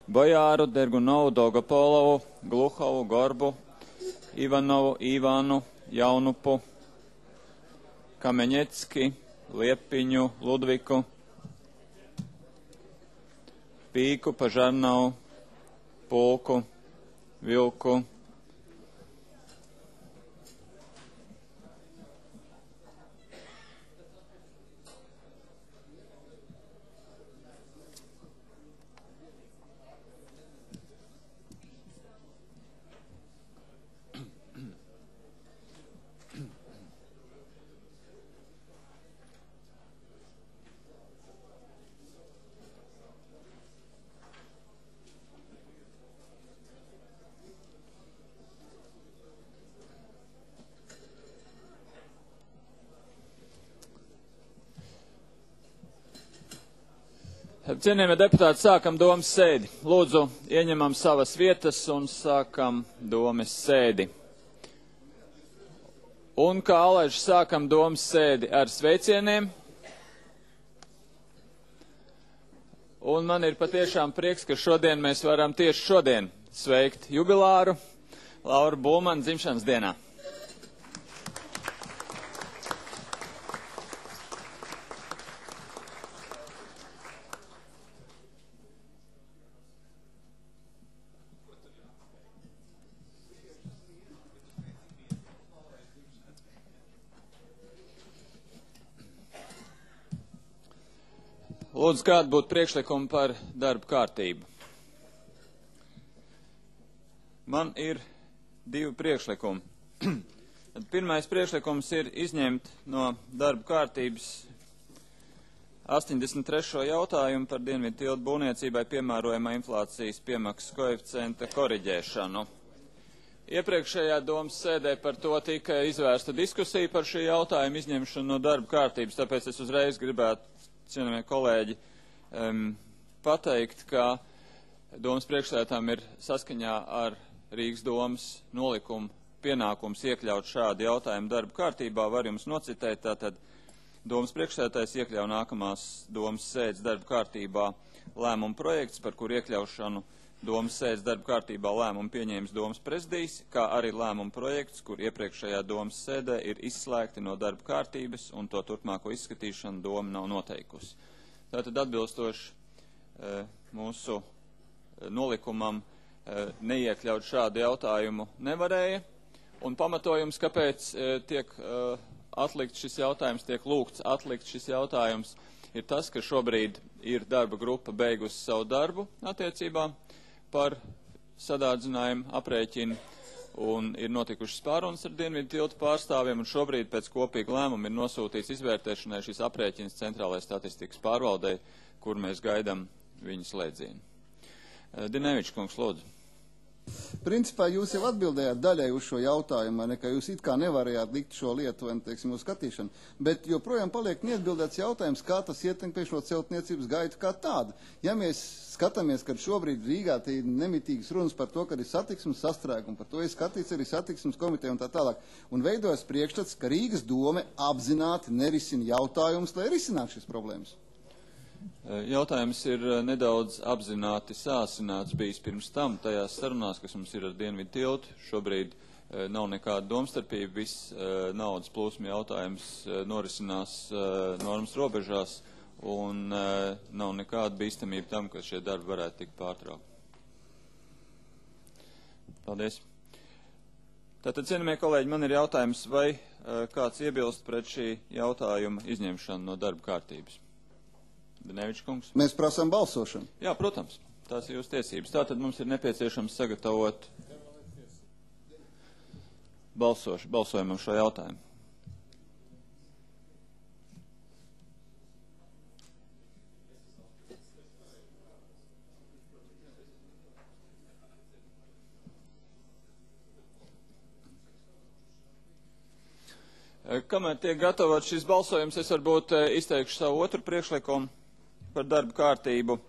Bojáru, Dergunovu, Dolgopolovu, Gluchovu, Gorbu, Ivanovu, Ivanu, Jaunupu, Kameņecki, Liepiņu, Ludviku, Pīku, Pažarnavu, Pulku, Vilku, Cienījamie deputāti, sākam domas sēdi. Lūdzu, ieņemam savas vietas un sākam domas sēdi. Un kā alaiž sākam domas sēdi ar sveicieniem. Un man ir patiešām prieks, ka šodien mēs varam tieši šodien sveikt jubilāru Lauru Bulmanu dzimšanas dienā. Lūdzu, kāda būtu priekšlikuma par darba kārtību? Man ir divi priekšlikumi. Pirmais priekšlikums ir izņemt no darba kārtības 83. jautājumu par Dienvidu tiltu būvniecībai piemērojamā inflācijas piemaksas koeficienta koriģēšanu. Iepriekšējā domas sēdē par to tika izvērsta diskusija par šī jautājuma izņemšanu no darba kārtības, tāpēc es uzreiz gribētu, cienījamie kolēģi, pateikt, ka domas priekšsēdētājam ir saskaņā ar Rīgas domas nolikumu pienākums iekļaut šādu jautājumu darba kārtībā. Var jums nocitēt, tātad domas priekšsēdētājs iekļauj nākamās domas sēdes darba kārtībā lēmumu projekts, par kur iekļaušanu domas sēdes darba kārtībā lēmumu pieņēmis domas prezidijs, kā arī lēmumu projekts, kur iepriekšējā domas sēdē ir izslēgti no darba kārtības un to turpmāko izskatīšanu doma nav noteikusi. Tātad atbilstoši mūsu nolikumam neiekļaut šādu jautājumu nevarēja, un pamatojums, kāpēc tiek atlikt šis jautājums, tiek lūgts atlikt šis jautājums, ir tas, ka šobrīd ir darba grupa beigusi savu darbu attiecībā par sadārdzinājumu aprēķinu, un ir notikušas pārunas ar Dienvidu tiltu pārstāvjiem, un šobrīd pēc kopīga lēmuma ir nosūtīts izvērtēšanai šis aprēķins Centrālajai statistikas pārvaldei, kur mēs gaidām viņu slēdzienu. Dinevičs kungs, lūdzu. Principā jūs jau atbildējāt daļai uz šo jautājumu, ka jūs it kā nevarējāt likt šo lietu, teiksim, uz skatīšanu, bet joprojām paliek neatbildēts jautājums, kā tas ietekmē šo celtniecības gaitu kā tādu. Ja mēs skatāmies, ka šobrīd Rīgā te ir nemitīgas runas par to, ka ir satiksmes sastrēgumi, par to ir skatīts arī satiksmes komiteja un tā tālāk, un veidojas priekšstats, ka Rīgas dome apzināti nerisina jautājumus, lai risinātu šīs problēmas. Jautājums ir nedaudz apzināti sāsināts bijis pirms tam tajās sarunās, kas mums ir ar Dienvidu tiltu. Šobrīd nav nekāda domstarpība, viss naudas plūsma jautājums norisinās normas robežās un nav nekāda bīstamība tam, ka šie darbi varētu tikt pārtraukti. Paldies. Tātad, cienījamie kolēģi, man ir jautājums, vai kāds iebilst pret šī jautājuma izņemšanu no darba kārtības? Dinevičs kungs. Mēs prasām balsošanu. Jā, protams, tās ir jūsu tiesības. Tātad mums ir nepieciešams sagatavot balsojumu uz šo jautājumu. Kamēr tiek gatavot šis balsojums, es varbūt izteikšu savu otru priekšlikumu par darba kārtību.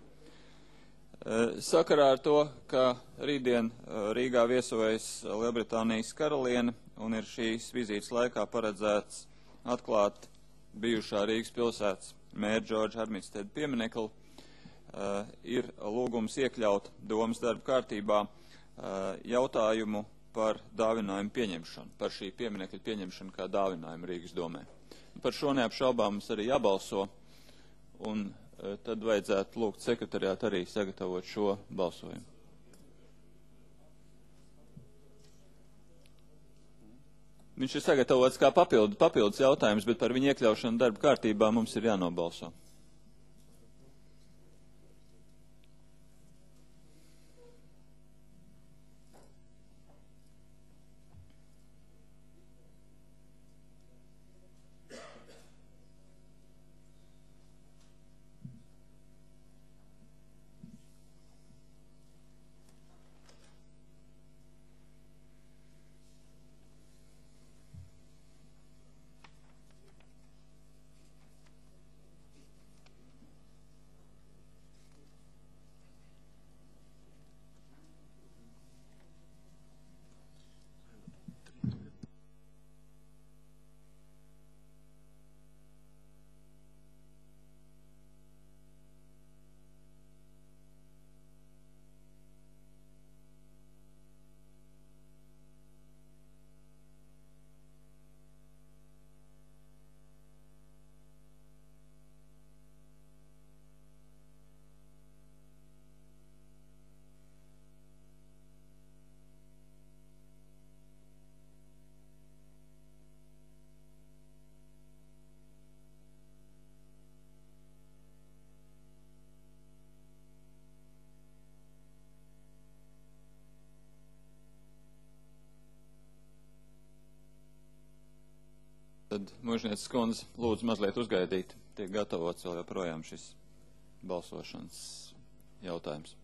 Sakarā ar to, ka rītdien Rīgā viesojas Lielbritānijas karaliene un ir šīs vizītes laikā paredzēts atklāt bijušā Rīgas pilsētas mēra Džordža Armitsteda pieminekli, ir lūgums iekļaut domas darba kārtībā jautājumu par dāvinājumu pieņemšanu, par šī pieminekļa pieņemšanu kā dāvinājumu Rīgas domē. Par šo neapšaubām mums arī jābalso, un tad vajadzētu lūgt sekretariātu arī sagatavot šo balsojumu. Viņš ir sagatavots kā papildus jautājums, bet par viņu iekļaušanu darba kārtībā mums ir jānobalso. Tad Mužnieces kundze lūdzu mazliet uzgaidīt. Tiek gatavots vēl joprojām šis balsošanas jautājums.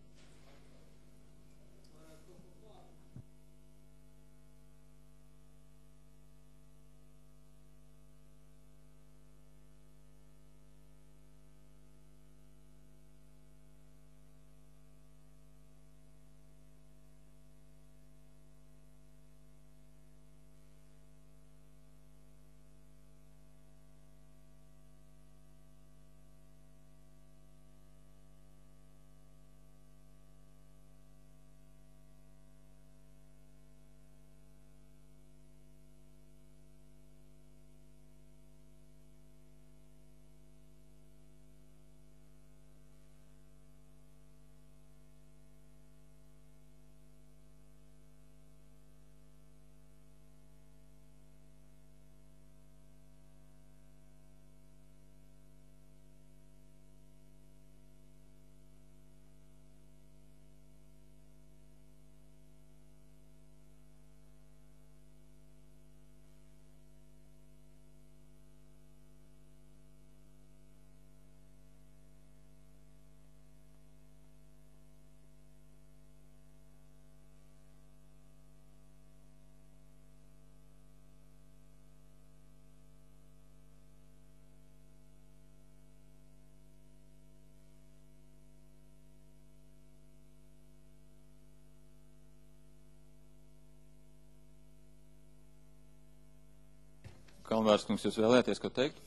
Kalnvārskungs, jūs vēlēties ko teikt?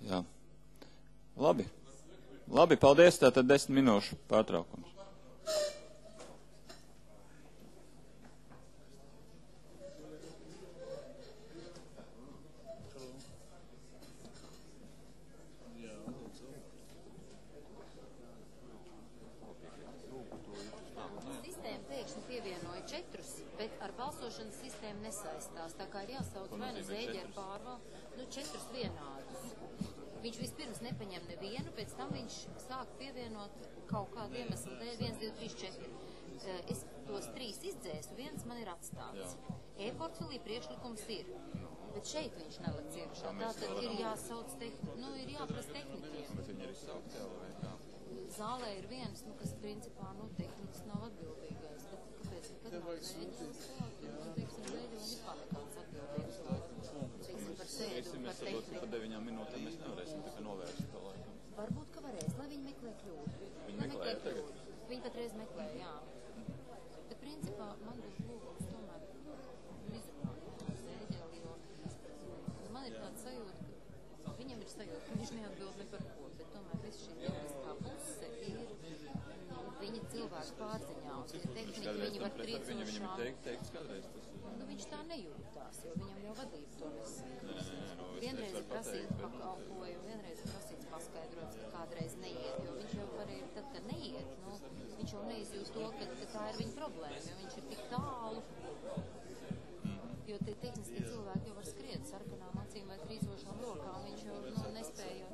Jā. Labi. Labi, paldies. Tātad 10 minūšu pārtraukums. Kaut kādu iemeslu dēļ 1, 2, 3, 4. Es tos 3 izdzēsu, viens man ir atstāts. E-portfelī priekšlikums ir, bet šeit viņš nelikts iekšā. Tātad ir jāsauc ir jāprasa tehnikiem. Bet viņi ir izsaukti jau vai kā? Zālē ir viens, kas principā, tehniski nav atbildīgais. Kāpēc? Kad nav mēģinās klāt, teiksim, mēģinās vispār nekāds atbildības. Teiksim, par sēdu, par tehniku. Par 9 minūtēm mēs nevarēsim tikai novērst to laikam. Varbūt, ka varēs, lai viņi meklē kļūdu. Viņi patreiz meklē, jā. Bet principā man būtu lūgums tomēr izrunāt Zēģeli, jo man ir tāds sajūta, ka viņi viņš neatbild ne par ko, bet tomēr viss šī teoretiskā puse ir viņa cilvēku pārziņā. Un tie tehniķi, viņi var triecošām... Viņam teikts kādreiz tas? Nu, viņš tā nejūtās, jo viņam jau vadība to nesaka. Vienreiz ir prasīts pakalpojumu, vienreiz ir prasīts paskaidrots, ka kādreiz neiet, jo viņš jau varēja, tad, kad neiet, nu, viņš jau neizjūst to, ka tā ir viņa problēma, jo viņš ir tik tālu. Jo tie tehniskie cilvēki jau var skriet sarkanām acīm vai trīsošām rokām, viņš jau nespēja.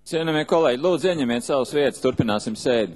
Cienījamie kolēģi, lūdzu ieņemiet savas vietas, turpināsim sēdi.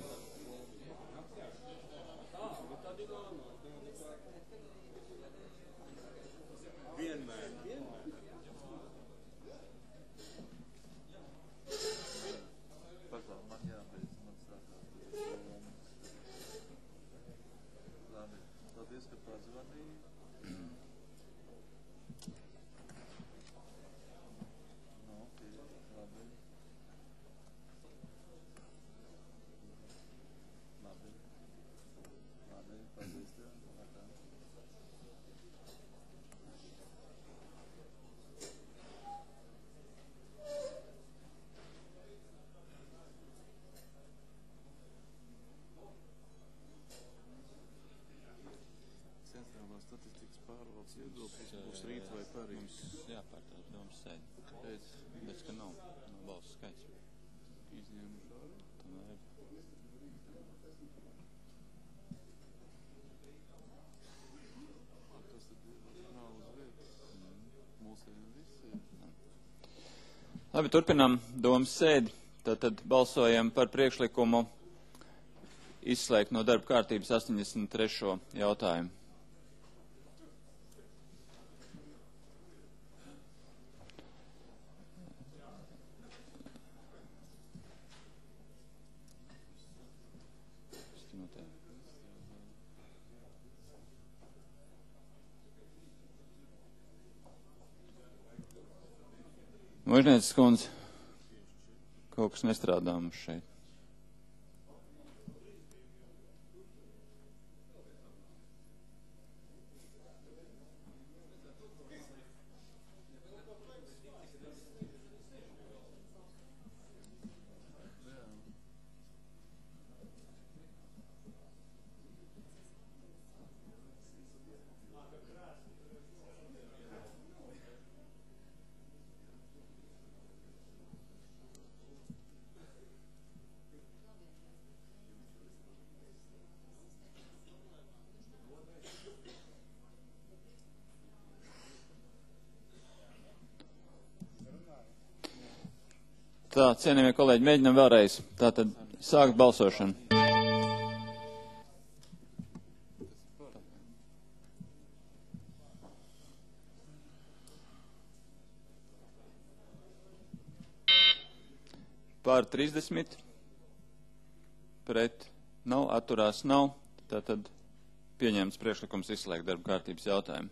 Būs rīt vai parīt? Jāpārtauc domas sēdi. Pēc, ka nav balsu skaits. Izņēmuši ārā? Tomēr. Tas tad nav uz vietas. Mūsējiem visi ir. Labi, turpinām domas sēdi. Tad balsojam par priekšlikumu izslēgt no darba kārtības 83. jautājumu. Mužnieces kundze, kaut kas nestrādā mums šeit. Tā, cienījamie kolēģi, mēģinam vēlreiz. Tātad sākt balsošanu. Pār 30, pret nav, atturās nav, tātad pieņemts priekšlikums izslēgt darba kārtības jautājumu.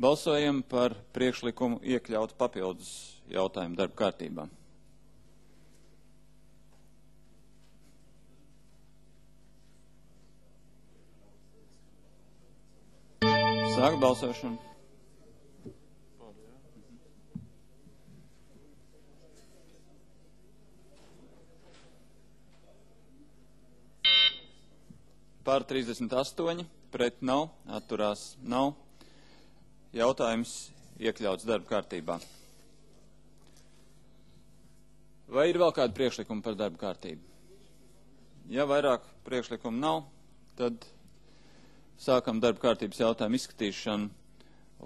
Balsojam par priekšlikumu iekļaut papildus jautājumu darba kārtībā. Sāk balsošanu. Pār 38, pret nav, atturās nav. Jautājums iekļauts darba kārtībā. Vai ir vēl kādi priekšlikumi par darba kārtību? Ja vairāk priekšlikumu nav, tad sākam darba kārtības jautājumu izskatīšanu.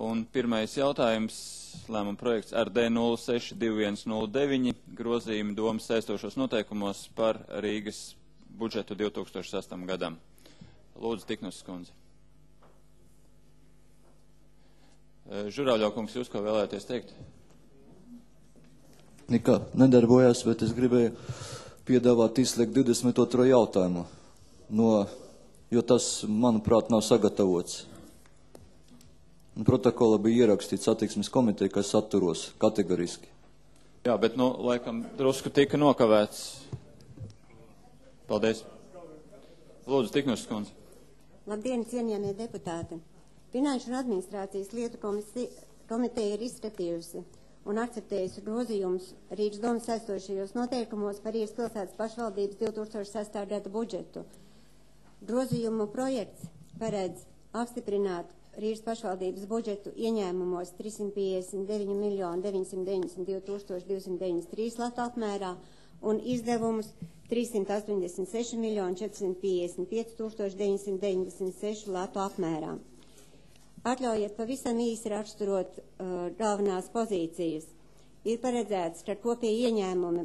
Un pirmais jautājums, lēmuma projekts RD 062109, grozījumi domas saistošos noteikumos par Rīgas budžetu 2008. gadam. Lūdzu, Tiknus skundze. Žurāļokungs, jūs ko vēlēties teikt? Nekā nedarbojās, bet es gribēju piedāvāt izslēgt 22. jautājumu, jo tas, manuprāt, nav sagatavots. Protokola bija ierakstīts satiksmes komiteja, kas atturos kategoriski. Jā, bet, laikam, drusku tika nokavēts. Paldies. Lūdzu, Tiknus skundze. Labdien, cienījamie deputāti! Finanšu un administrācijas lietu komiteja ir izskatījusi un akceptējusi grozījumus Rīgas domas saistošajos noteikumos par Rīgas pilsētas pašvaldības 2006. gada budžetu. Grozījumu projekts paredz apstiprināt Rīgas pašvaldības budžetu ieņēmumos 359 992 293 latu apmērā un izdevumus 386 455 996 latu apmērā. Atļaujiet pavisam īsi raksturot galvenās pozīcijas. Ir paredzēts, ka kopīgi ieņēmumi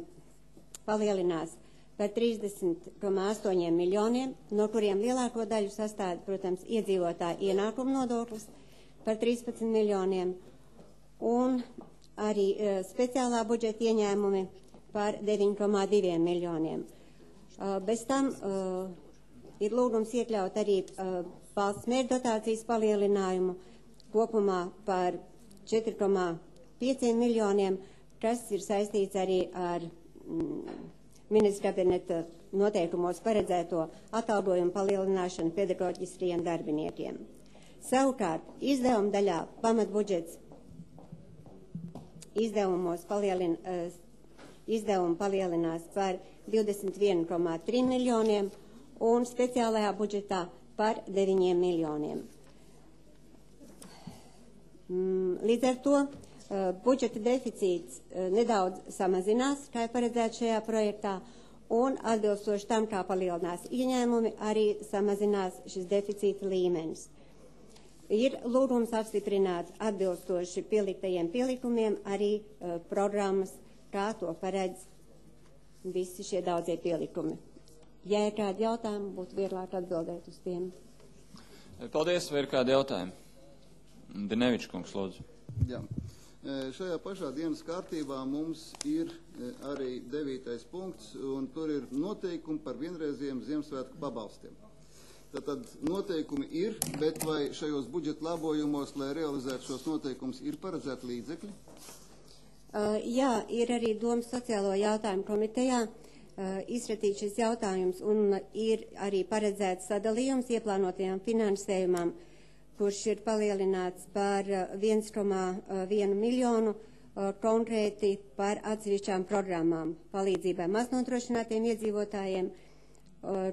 palielinās par 30,8 miljoniem, no kuriem lielāko daļu sastāv, protams, iedzīvotāju ienākumu nodoklis par 13 miljoniem un arī speciālā budžeta ieņēmumi par 9,2 miljoniem. Bez tam ir lūgums iekļaut arī valsts mērķdotācijas palielinājumu kopumā par 4,5 miljoniem, kas ir saistīts arī ar ministra kabineta noteikumos paredzēto atalgojumu palielināšanu pedagoģiskajiem darbiniekiem. Savukārt, izdevuma daļā pamatbudžets izdevumi palielinās par 21,3 miljoniem un speciālajā budžetā par 9 miljoniem. Līdz ar to budžeta deficīts nedaudz samazinās, kā ir paredzēts šajā projektā, un atbilstoši tam, kā palielinās ieņēmumi, arī samazinās šis deficīta līmenis. Ir lūgums apstiprināt atbilstoši pieliktajiem pielikumiem arī programmas, kā to paredz visi šie daudzie pielikumi. Ja ir kādi jautājumi, būtu vieglāk atbildēt uz tiem. Paldies, vai ir kādi jautājumi? Dinevičs kungs, lūdzu. Jā. Šajā pašā dienas kārtībā mums ir arī 9. punkts, un tur ir noteikumi par vienreizējiem Ziemassvētku pabalstiem. Tātad noteikumi ir, bet vai šajos budžeta labojumos, lai realizētu šos noteikumus, ir paredzēti līdzekļi? Jā, ir arī Domas sociālo jautājumu komitejā izskatīt šis jautājums, un ir arī paredzēts sadalījums ieplānotajām finansējumam, kurš ir palielināts par 1,1 miljonu konkrēti par atsevišķām programmām palīdzībai maznodrošinātiem iedzīvotājiem,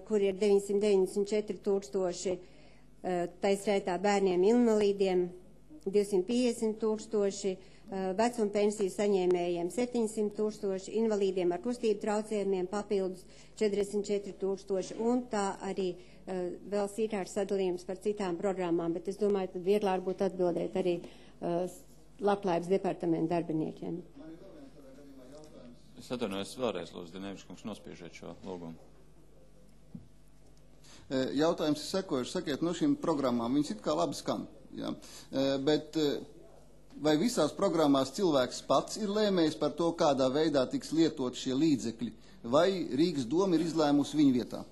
kur ir 994 tūkstoši, taisrētā bērniem invalīdiem 250 tūkstoši, vecuma pensiju saņēmējiem 700 tūkstoši, invalīdiem ar kustību traucējumiem papildus 44 tūkstoši, un tā arī vēl sīkāks sadalījums par citām programmām, bet es domāju, tad vieglāk būtu atbildēt arī Labklājības departamenta darbiniekiem. Es atvainojos vēlreiz, lūdzu, Dinevičs kungs, nospiežēt šo lūgumu. Jautājums ir sekojuši, sakiet, no šīm programmām, viņas it kā labi skan, ja? Bet vai visās programmās cilvēks pats ir lēmējis par to, kādā veidā tiks lietot šie līdzekļi, vai Rīgas doma ir izlēmusi viņu vietā?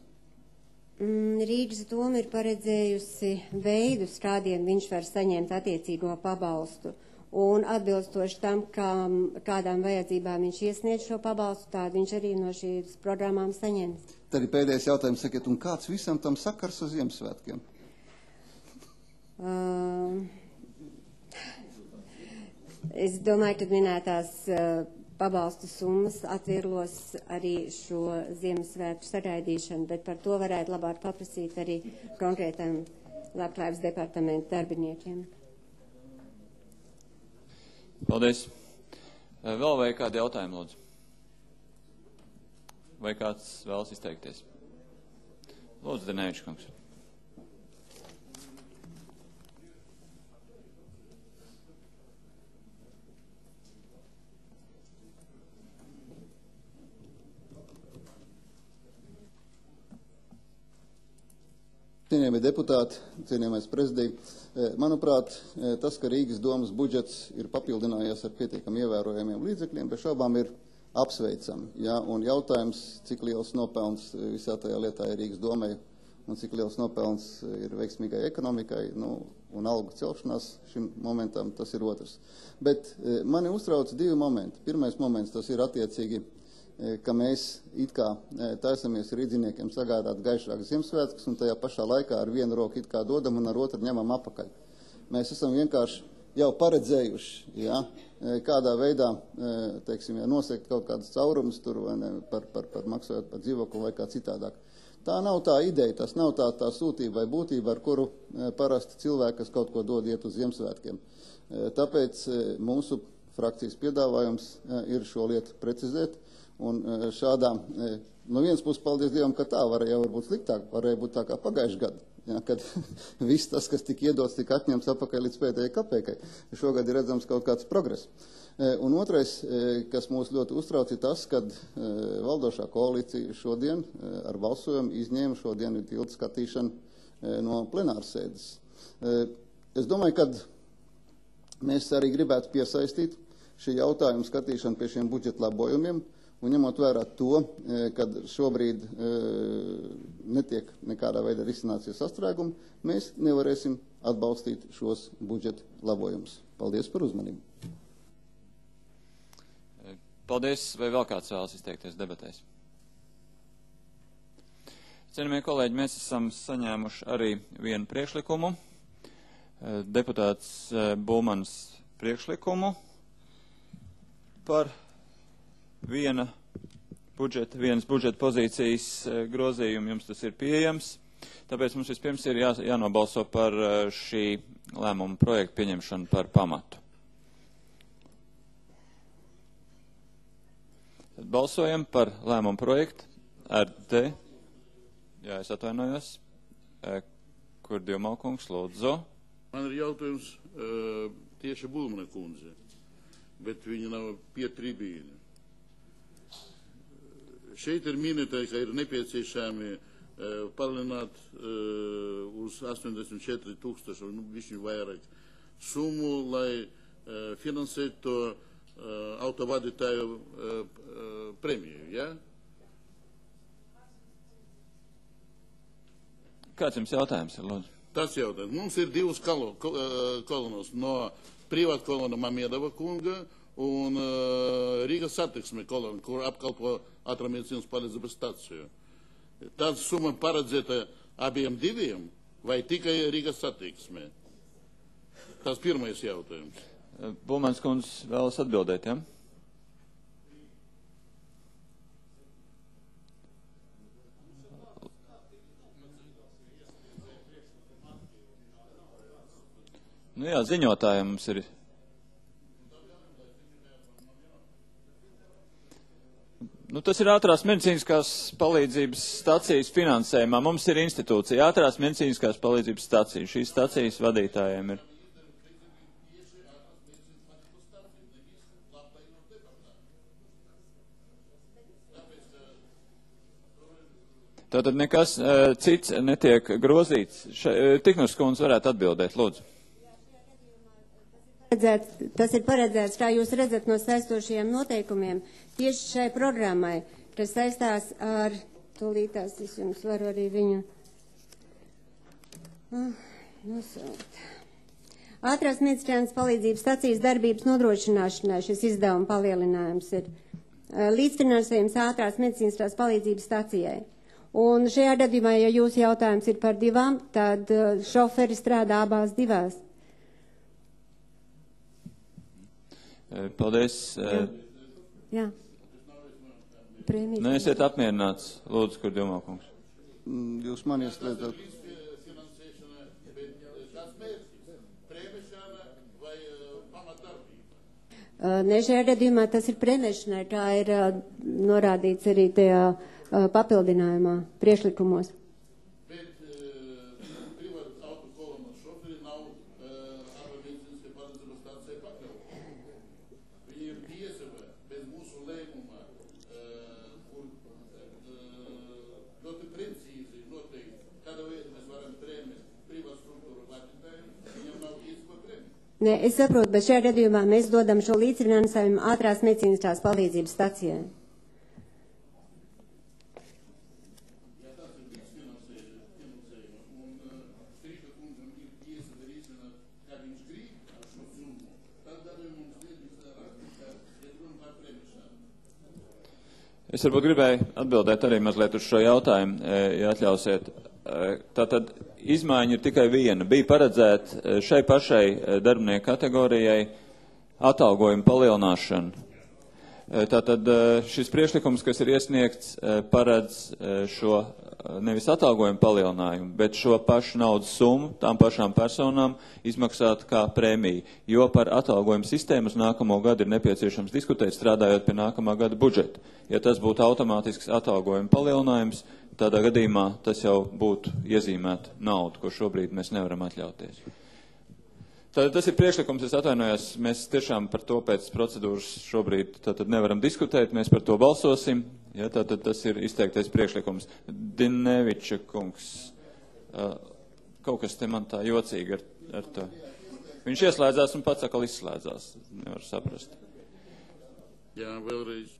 Rīgas doma ir paredzējusi veidus, kādiem viņš var saņemt attiecīgo pabalstu, un atbilstoši tam, kādām vajadzībām viņš iesniedz šo pabalstu, tādu viņš arī no šīs programmām saņems. Tad ir pēdējais jautājums, sakiet, un kāds visam tam sakars ar Ziemassvētkiem? Es domāju, ka minētās pabalstu summas atvieglos arī šo Ziemassvētku sagaidīšanu, bet par to varētu labāk paprasīt arī konkrētam Labklājības departamenta darbiniekiem. Paldies. Vēl vai kādi jautājumi, lūdzu? Vai kāds vēlas izteikties? Lūdzu, Dinevičs kungs. Cienījamie deputāti, cienījamais prezidij, manuprāt, tas, ka Rīgas domas budžets ir papildinājies ar pietiekami ievērojamiem līdzekļiem, bez šaubām ir apsveicami. Ja? Un jautājums, cik liels nopelns visā tajā lietā ir Rīgas domai un cik liels nopelns ir veiksmīgai ekonomikai, un algu celšanās šim momentam, tas ir otrs. Bet mani uztrauc divi momenti. Pirmais moments, tas ir attiecīgi, ka mēs it kā taisamies rīdziniekiem sagādāt gaišākas Ziemassvētkus un tajā pašā laikā ar vienu roku it kā dodam un ar otru ņemam apakaļ. Mēs esam vienkārši jau paredzējuši, ja, kādā veidā, teiksim, ja nosekt kaut kādas caurumus tur vai ne, par maksājot par dzīvokli vai kā citādāk. Tā nav tā ideja, tas nav tā sūtība vai būtība, ar kuru parasti cilvēki, kas kaut ko dod, iet uz Ziemassvētkiem. Tāpēc mūsu frakcijas piedāvājums ir šo lietu precizēt. Un šādā, no vienas puses, paldies Dievam, ka tā varēja varbūt sliktāk, varēja būt tā kā pagājuši gadu, ja, kad viss tas, kas tika iedots, tika atņemts apakaļ līdz pēdējai kapeikai. Šogad ir redzams kaut kāds progress. Un otrais, kas mūs ļoti uztrauc, ir tas, kad valdošā koalīcija šodien ar balsojumu izņēma šodien tiltu skatīšanu no plenārsēdes. Es domāju, ka mēs arī gribētu piesaistīt šī jautājuma skatīšanu pie šiem budžeta labojumiem, un ņemot vērā to, kad šobrīd netiek nekādā veidā risināts sastrēgumi, mēs nevarēsim atbalstīt šos budžeta labojumus. Paldies par uzmanību. Paldies. Vai vēl kāds vēlas izteikties debatēs? Cienījamie kolēģi, mēs esam saņēmuši arī vienu priekšlikumu. Deputāts Bulmans priekšlikumu par vienas budžeta pozīcijas grozījumu. Jums tas ir pieejams. Tāpēc mums vispirms ir jānobalso par šī lēmuma projektu pieņemšanu par pamatu. Tad balsojam par lēmumu projektu ar D. Jā, es atvainojos. Kur Dievmalkungs, lūdzu. Man ir jautājums tieši Bulmana kundze, bet viņa nav pie tribīna. Šeit ir minētais, ka ir nepieciešami palielināt uz 84,000 un višķi vairāk summu, lai finansētu to autovadītāju prēmiju, ja? Kāds jums jautājums ir, lūdzu? Tas jautājums. Mums ir divas kolonas no privāta kolona Mamedova kunga un Rīgas satiksme kolona, kur apkalpo ātrmedicīnas palīdzības staciju. Tāda summa paredzēta abiem diviem vai tikai Rīgas satiksme? Tas pirmais jautājums. Bulmans kundze vēlas atbildēt, ja? Nu jā, ziņotājiem mums ir. Nu, tas ir ātrās medicīniskās palīdzības stacijas finansējumā. Mums ir institūcija ātrās medicīniskās palīdzības stacija. Šīs stacijas vadītājiem ir. Tātad nekas cits netiek grozīts. Tiknus kundze varētu atbildēt, lūdzu. Tas ir paredzēts, kā jūs redzat no saistošajiem noteikumiem, tieši šai programmai, kas saistās ar, tūlītās es jums varu arī viņu nosaukt. Ātrās medicīnas palīdzības stacijas darbības nodrošināšanai šis izdevuma palielinājums ir līdzfinansējums ātrās medicīniskās palīdzības stacijai. Un šajā gadījumā, ja jūsu jautājums ir par divām, tad šoferi strādā abās divās. Paldies. Jā. Nu, esiet apmierināts. Lūdzu, kur Dievmalkungs. Jūs man ieslēdzat. Ne, šajā gadījumā tas ir premēšanai, kā ir norādīts arī tajā papildinājumā, priekšlikumos. Nē, es saprotu, bet šajā gadījumā mēs dodam šo līdzfinansējumu ātrās medicīniskās palīdzības stacijai. Es varbūt gribēju atbildēt arī mazliet uz šo jautājumu, ja atļausiet. Tātad izmaiņa ir tikai viena. Bija paredzēta šai pašai darbinieku kategorijai atalgojuma palielināšana. Tātad šis priekšlikums, kas ir iesniegts, paredz šo nevis atalgojumu palielinājumu, bet šo pašu naudas summu tām pašām personām izmaksāt kā prēmiju, jo par atalgojumu sistēmu uz nākamo gadu ir nepieciešams diskutēt, strādājot pie nākamā gada budžeta. Ja tas būtu automātisks atalgojuma palielinājums, tādā gadījumā tas jau būtu iezīmēta nauda, ko šobrīd mēs nevaram atļauties. Tātad tas ir priekšlikums, es atvainojos, mēs tiešām par to pēc procedūras šobrīd tātad nevaram diskutēt, mēs par to balsosim, ja, tātad tas ir izteiktais priekšlikums. Dineviča kungs, kaut kas te man tā jocīgi ar to. Viņš ieslēdzās un pats atkal izslēdzās, nevar saprast. Jā, vēlreiz.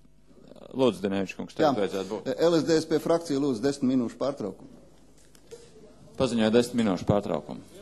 Lūdzu, Dineviča kungs, tev vajadzētu būt. LSDSP frakcija lūdzu 10 minūšu pārtraukumu. Paziņoja 10 minūšu pārtraukumu.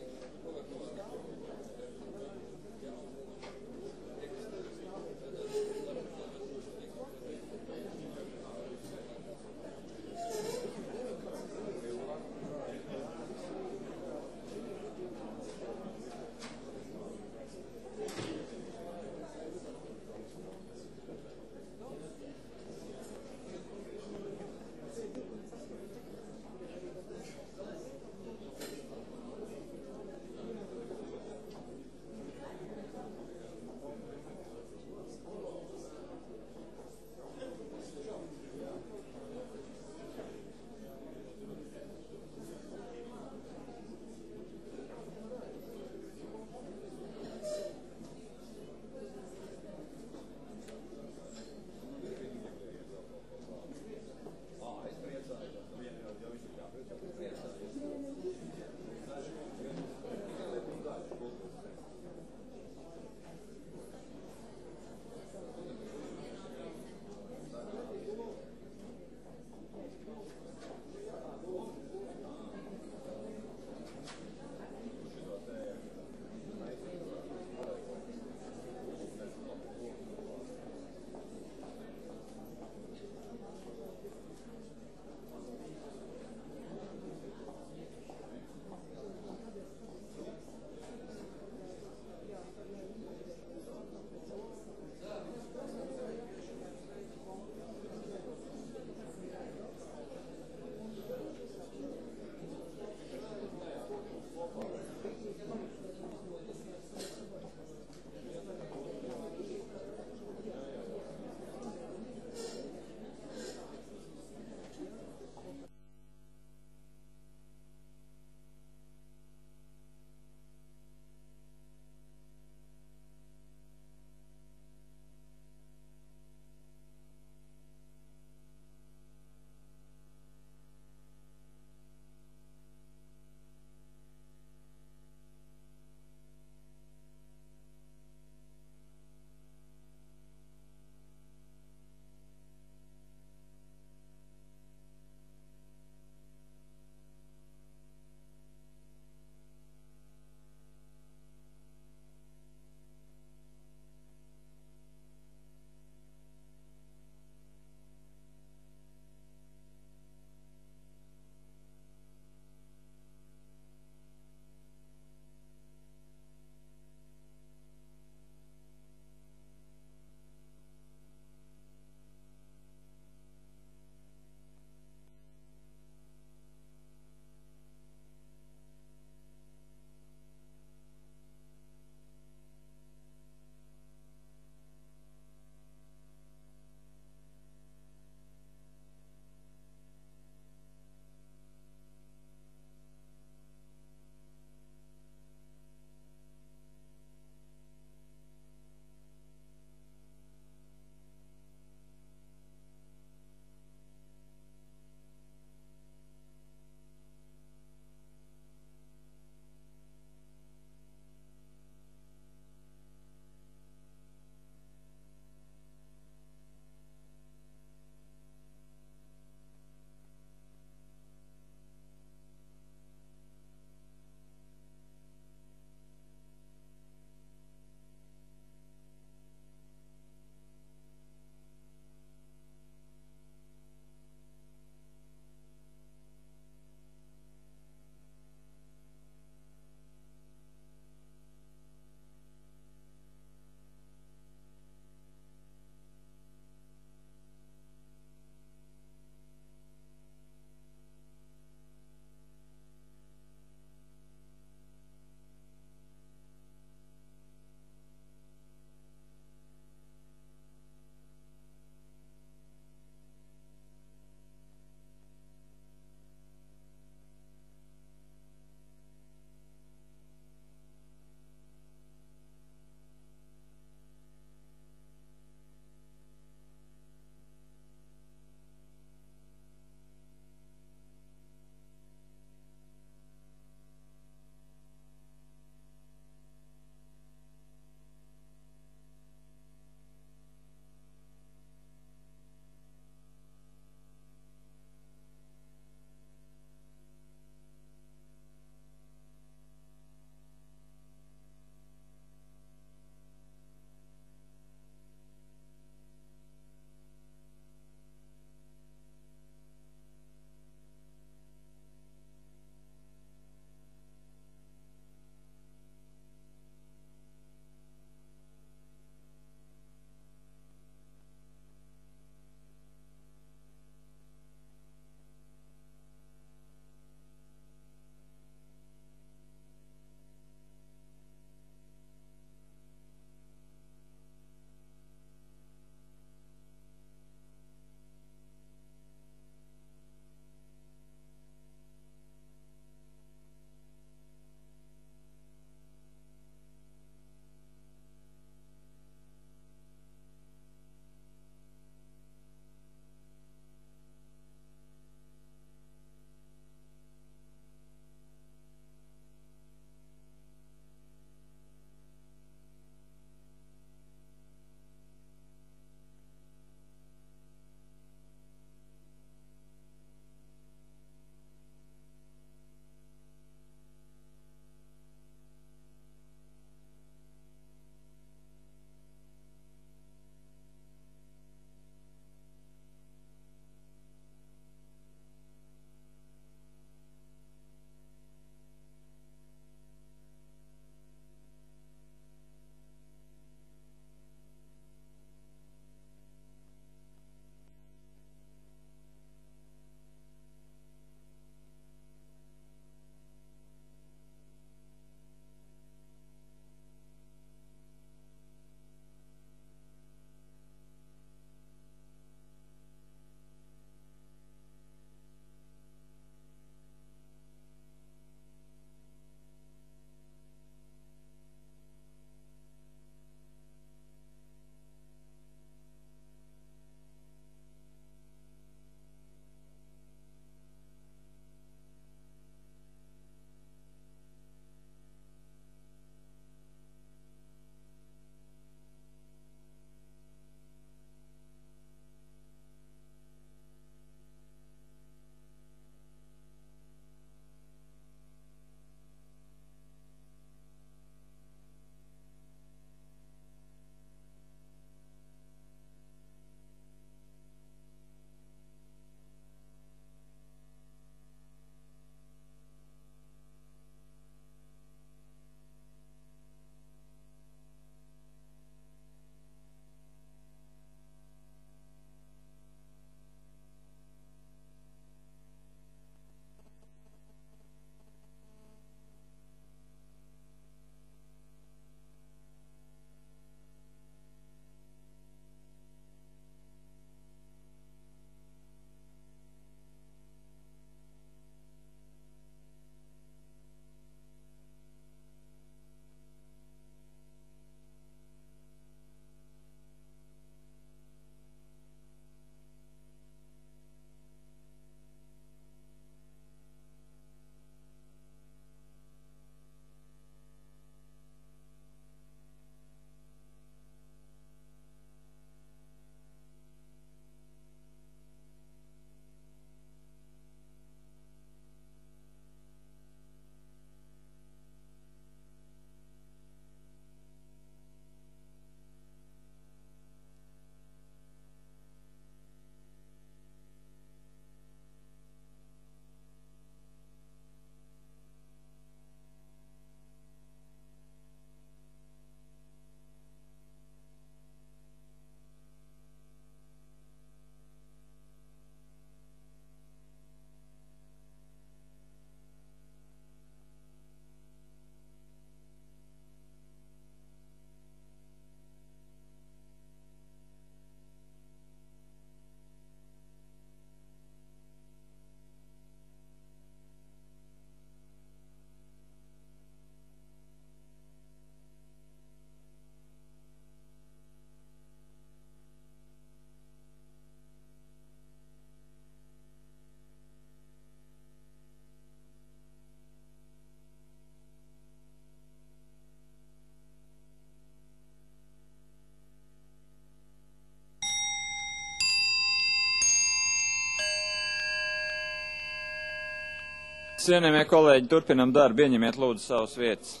Cienījamie kolēģi, turpinam darbu, ieņemiet lūdzu savas vietas.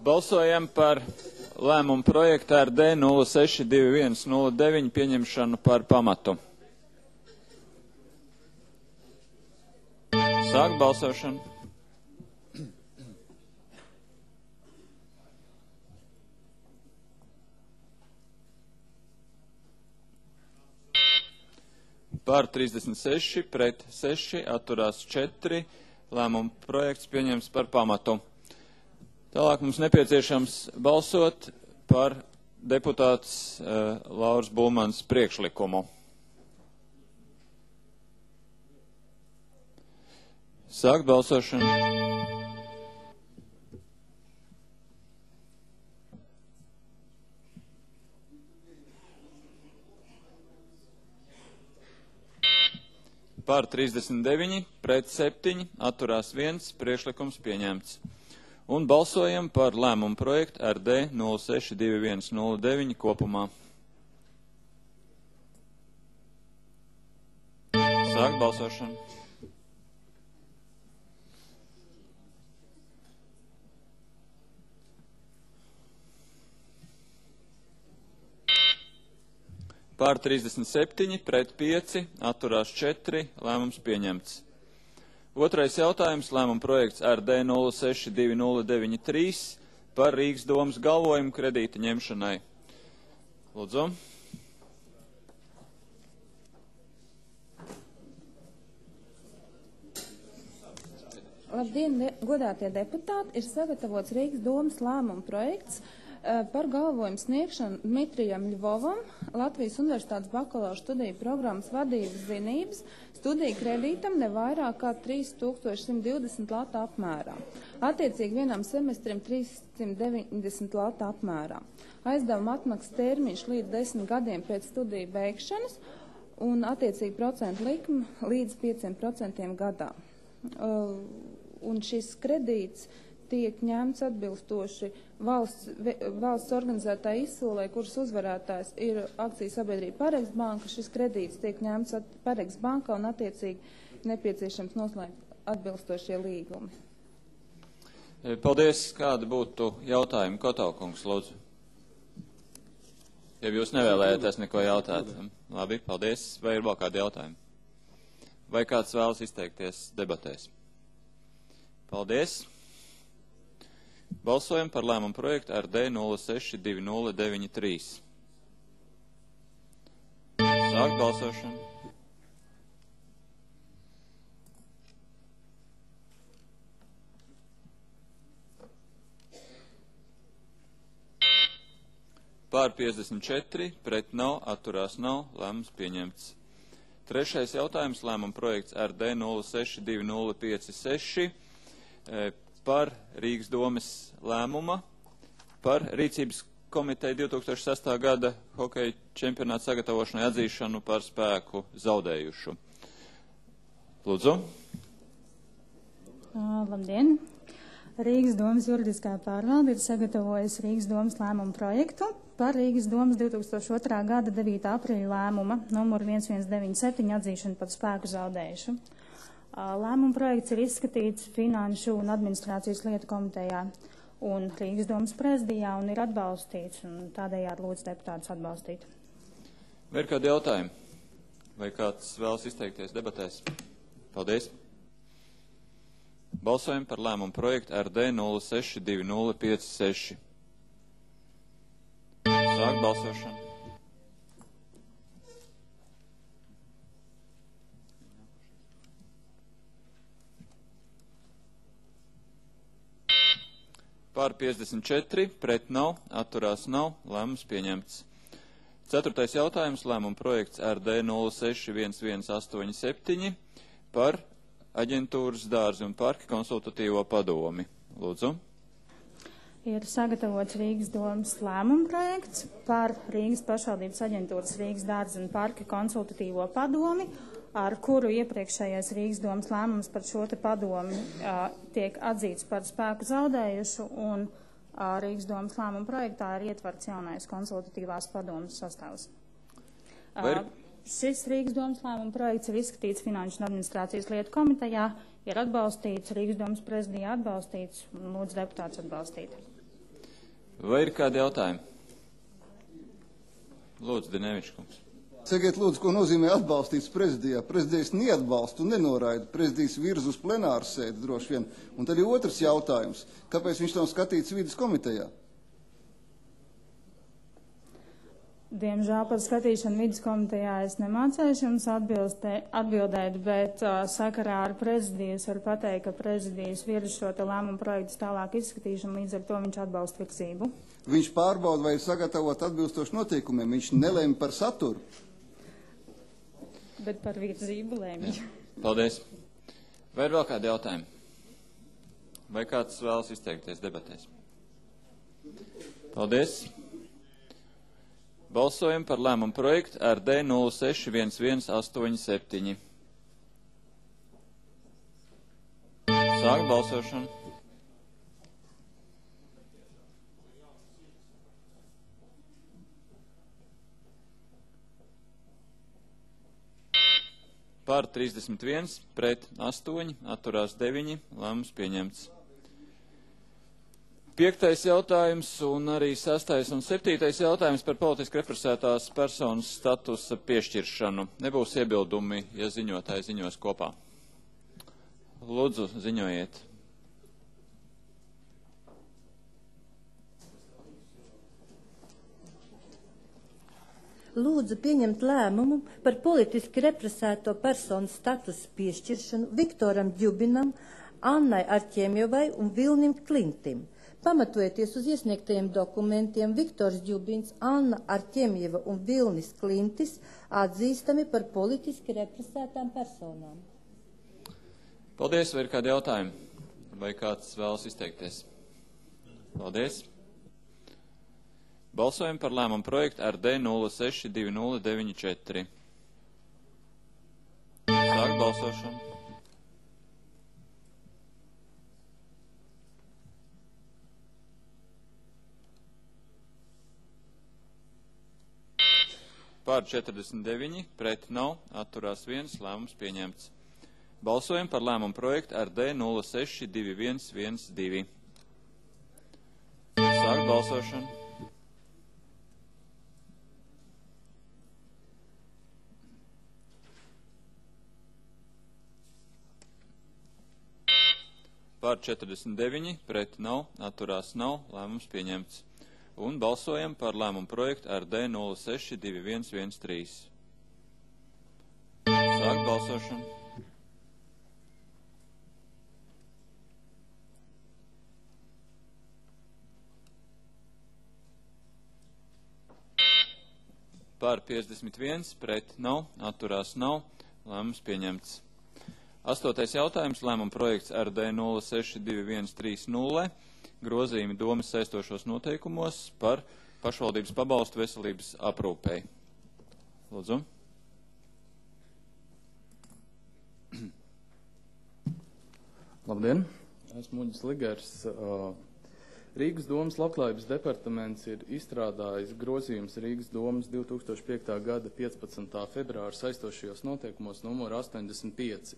Balsojam par lēmumu projektu RD 062109 pieņemšanu par pamatu. Sāk balsošanu. Par 36, pret 6, atturās 4. Lēmumu projekts pieņems par pamatu. Tālāk mums nepieciešams balsot par deputāts Lauras Bulmanas priekšlikumu. Sākt balsošanu. Par 39, pret 7, atturās 1, priekšlikums pieņemts. Un balsojam par lēmumu projektu RD 062109 kopumā. Sāk balsošanu. Pār 37, pret 5, atturās 4, lēmums pieņemts. Otrais jautājums, lēmuma projekts RD 062093 par Rīgas domas galvojumu kredīta ņemšanai. Lūdzu. Labdien, godātie deputāti, ir sagatavots Rīgas domas lēmuma projekts par galvojumu sniegšanu Dmitrijam Ļvovam, Latvijas Universitātes bakalaura studiju programmas vadības zinības, studiju kredītam ne vairāk kā 3120 lata apmērā. Attiecīgi vienam semestrim 390 lata apmērā. Aizdevuma atmaksas termiņš līdz 10 gadiem pēc studiju beigšanas un attiecīgi procentu likme līdz 5% gadā. Un šis kredīts tiek ņemts atbilstoši valsts organizētāja izsolē, kuras uzvarētājs ir akcijas sabiedrība Paregs banka. Šis kredīts tiek ņemts Paregs bankā un attiecīgi nepieciešams noslēgt atbilstošie līgumi. Paldies. Kādi būtu jautājumi? Kotaukungs, lūdzu. Ja jūs nevēlējaties neko jautāt. Labi, paldies. Vai ir vēl kādi jautājumi? Vai kāds vēlas izteikties debatēs? Paldies. Balsojam par lēmumu projektu RD 062093. Sāk balsošanu. Pār 54, pret nav, atturās nav, lēmums pieņemts. Trešais jautājums, lēmuma projekts RD 062056. Par Rīgas domes lēmuma par rīcības komiteju 2006. gada hokeja čempionāta sagatavošanai atzīšanu par spēku zaudējušu. Lūdzu. Labdien! Rīgas domes juridiskā pārvalde ir sagatavojusi Rīgas domes lēmumu projektu par Rīgas domes 2002. gada 9. aprīļa lēmuma numuru 1197 atzīšanu par spēku zaudējušu. Lēmuma projekts ir izskatīts Finanšu un administrācijas lietu komitejā un Rīgas domas prezidijā un ir atbalstīts, un tādējādi lūdzu deputātus atbalstīt. Vai ir kādi jautājumi? Vai kāds vēlas izteikties debatēs? Paldies. Balsojam par lēmumu projektu RD 062056. Sāk balsošanu. Pār 54, pret nav, atturās nav, lēmums pieņemts. Ceturtais jautājums, lēmuma projekts RD 061187 par aģentūras dārzi un parki konsultatīvo padomi. Lūdzu. Ir sagatavots Rīgas domas lēmuma projekts par Rīgas pašvaldības aģentūras Rīgas dārzi un parki konsultatīvo padomi ar kuru iepriekšējais Rīgas domas lēmums par šo te padomi tiek atzīts par spēku zaudējušu, un Rīgas domas lēmuma projektā ir ietverts jaunais konsultatīvās padomas sastāvs. Šis Rīgas domas lēmuma projekts ir izskatīts Finanšu un administrācijas lietu komitejā, ir atbalstīts, Rīgas domas prezidijā atbalstīts, un lūdzu deputāts atbalstīt. Vai ir kādi jautājumi? Lūdzu, Dinevičs kungs. Sakiet, lūdzu, ko nozīmē atbalstīts prezidijā? Prezidijs neatbalsta un nenoraida. Prezidijs virz uz plenāru sēdi droši vien. Un tad ir otrs jautājums. Kāpēc viņš nav skatīts vides komitejā? Diemžēl par skatīšanu vidas komitejā es nemācēšu jums atbildēt, bet sakarā ar prezidiju var pateikt, ka prezidijas virz šo te lēmumu projektu tālāk izskatīšanu, līdz ar to viņš atbalsta virzību. Viņš pārbauda, vai ir sagatavot atbilstoši noteikumiem, viņš nelēma par saturu. Bet par virzību lēmj. Paldies. Vai ir vēl kādi jautājumi? Vai kāds vēlas izteikties debatēs? Paldies. Balsojam par lēmumu projektu RD 061187. Sāk balsošanu. Par 31, pret 8, atturās 9, lēmums pieņemts. 5. jautājums un arī 6. un 7. jautājums par politiski represētās personas statusa piešķiršanu. Nebūs iebildumi, ja ziņotāji ziņos kopā. Lūdzu, ziņojiet. Lūdzu pieņemt lēmumu par politiski represēto personu statusu piešķiršanu Viktoram Ģubinam, Annai Arķemjevai un Vilnim Klintim. Pamatojoties uz iesniegtajiem dokumentiem, Viktors Ģubins, Anna Arķemjeva un Vilnis Klintis atzīstami par politiski represētām personām. Paldies, vai ir kādi jautājumi? Vai kāds vēlas izteikties? Paldies. Balsojam par lēmumu projektu RD 062094. Sāk balsošanu. Pār 49, pret nav, atturās 1, lēmums pieņemts. Balsojam par lēmumu projektu RD 062112. Sāk balsošanu. Pār 49, pret nav, atturās nav, lēmums pieņemts. Un balsojam par lēmumu projektu RD 062113. Sāk balsošanu. Par 51, pret nav, atturās nav, lēmums pieņemts. 8. jautājums, lēmuma projekts RD 062130. Grozījumi domas saistošos noteikumos par pašvaldības pabalstu veselības aprūpei. Lūdzu. Labdien, esmu Uģis Ligers. Rīgas domas labklājības departaments ir izstrādājis grozījums Rīgas domas 2005. gada 15. februāra saistošajos noteikumos numuru 85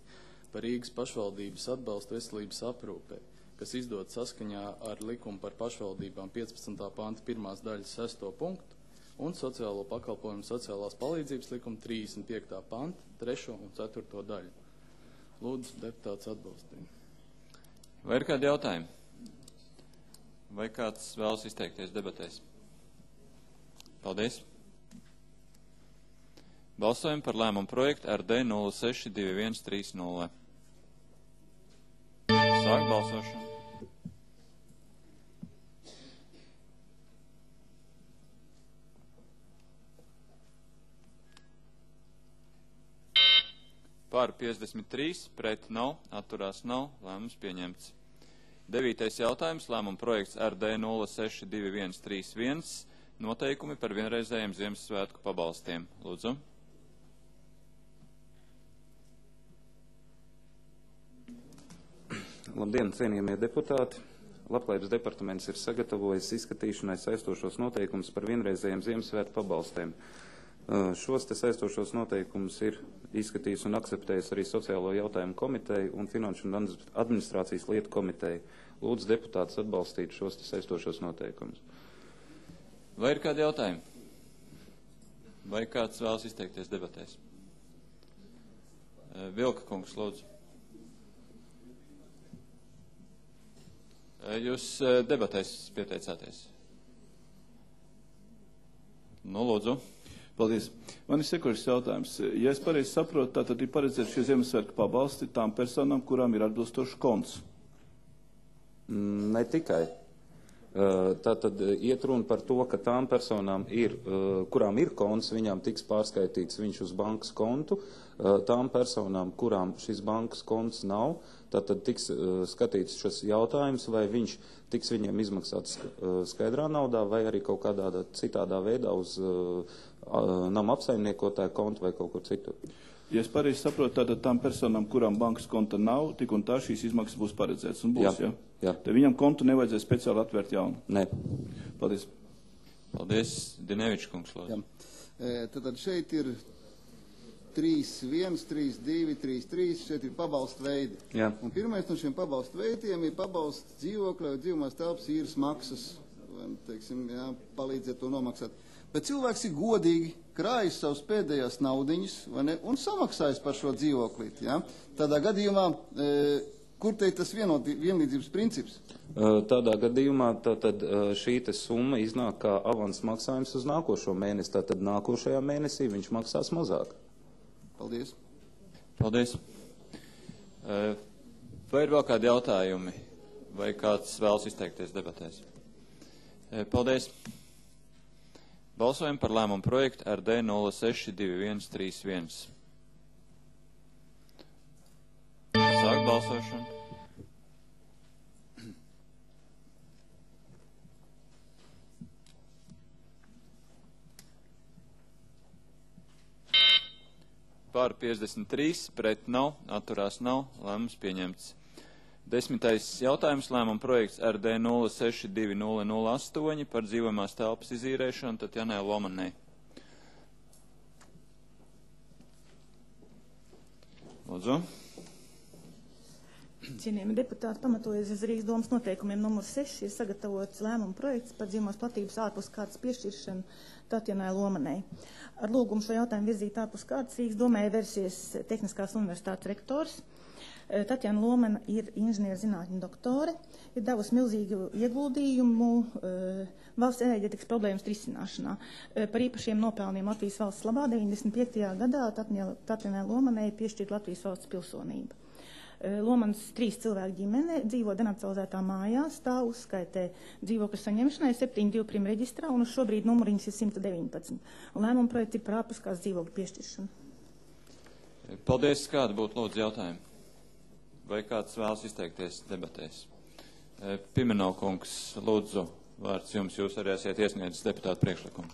par Rīgas pašvaldības atbalstu veselības aprūpei, kas izdod saskaņā ar likumu par pašvaldībām 15. panta 1. daļas 6. punktu un sociālo pakalpojumu sociālās palīdzības likuma 35. panta 3. un 4. daļu. Lūdzu, deputāts atbalstīt. Vai ir kādi jautājumi? Vai kāds vēlas izteikties debatēs? Paldies. Balsojam par lēmumu projektu RD 062130. Sāk balsošanu. Par 53, pret nav, atturās nav, lēmums pieņemts. 9. jautājums, lēmuma projekts RD 062131, noteikumi par vienreizējiem Ziemassvētku pabalstiem. Lūdzu. Labdien, cienījamie deputāti! Labklājības departaments ir sagatavojis izskatīšanai saistošos noteikumus par vienreizējiem Ziemassvētku pabalstiem. Šos te saistošos noteikumus ir izskatījis un akceptējis arī Sociālo jautājumu komiteju un Finanšu un administrācijas lietu komiteju. Lūdzu deputātus atbalstīt šos te saistošos noteikumus. Vai ir kādi jautājumi? Vai kāds vēlas izteikties debatēs? Vilka kungs, lūdzu. Jūs debatēs pieteicāties. Nu, lūdzu. Paldies. Man ir sekošs jautājums. Ja es pareizi saprotu, tātad ir paredzēts šie Ziemassvētku pabalsti tām personām, kurām ir atbilstošs konts? Ne tikai. Tātad iet runa par to, ka tām personām, kurām ir konts, viņām tiks pārskaitīts viņš uz bankas kontu. Tām personām, kurām šis bankas konts nav, tātad tiks skatīts šis jautājums, vai viņš tiks viņiem izmaksāts skaidrā naudā, vai arī kaut kādā citādā veidā uz nama apsaimniekotāja kontu vai kaut kur citur. Ja es pareizi saprotu, tātad tām personām, kurām bankas konta nav, tik un tā šīs izmaksas būs paredzētas un būs, ja? Jā. Te viņam kontu nevajadzēs speciāli atvērt jaunu? Nē. Paldies. Paldies, Dinevičs kungs, lūdzu. Tad šeit ir 3.1, 3.2, 3.3, šeit ir pabalstu veidi. Jā. Un pirmais no šiem pabalstu veidiem ir pabalsts dzīvokļa vai dzīvumās telpas īres maksas, vai, teiksim, jā, palīdziet to nomaksāt. Bet cilvēks ir godīgi, krājis savus pēdējās naudiņas, vai ne, un samaksājis par šo dzīvoklīti, jā. Tādā gadījumā, kur te ir tas vienlīdzības princips? Tādā gadījumā tātad šī te summa iznāk kā avans maksājums uz nākošo mēnesi, tātad nākošajā mēnesī viņš maksās mazāk. Paldies. Paldies. Vai ir vēl kādi jautājumi? Vai kāds vēlas izteikties debatēs? Paldies. Balsojam par lēmumu projektu RD 062131. Sāk balsošanu. Par 53, pret nav, atturās nav, lēmums pieņemts. 10. jautājums, lēmuma projekts RD 062008 par dzīvojamās telpas izīrēšanu Tatjanai Lomanai. Lūdzu. Cienījami deputāti, pamatojas uz Rīgas domas noteikumiem numur 6, ir sagatavots lēmuma projekts par dzīvojamās platības ārpus kārtas piešķiršanu Tatjanai Lomanai. Ar lūgumu šo jautājumu virzīt ārpus kārtas Rīgas domē versijas Tehniskās universitātes rektors. Tatjana Lomana ir inženierzinātņu doktore, ir devusi milzīgu ieguldījumu valsts enerģetikas problēmas risināšanā. Par īpašiem nopelniem Latvijas valsts labā 95. gadā Tatjanai Lomanai piešķirt Latvijas valsts pilsonība. Lomanas 3 cilvēku ģimene dzīvo denacionalizētā mājā, stāv uzskaitē dzīvokļu saņemšanai 7.2 reģistrā un uz šobrīd numuriņas ir 119. Un lēmuma projekts ir par ārpuskās dzīvokļu piešķiršanu. Paldies, kāda būtu lūdzu jautājumi? Vai kāds vēlas izteikties debatēs? Pimenov kungs, lūdzu, vārds jums, jūs arī esat iesniedzis deputātu priekšlikumu.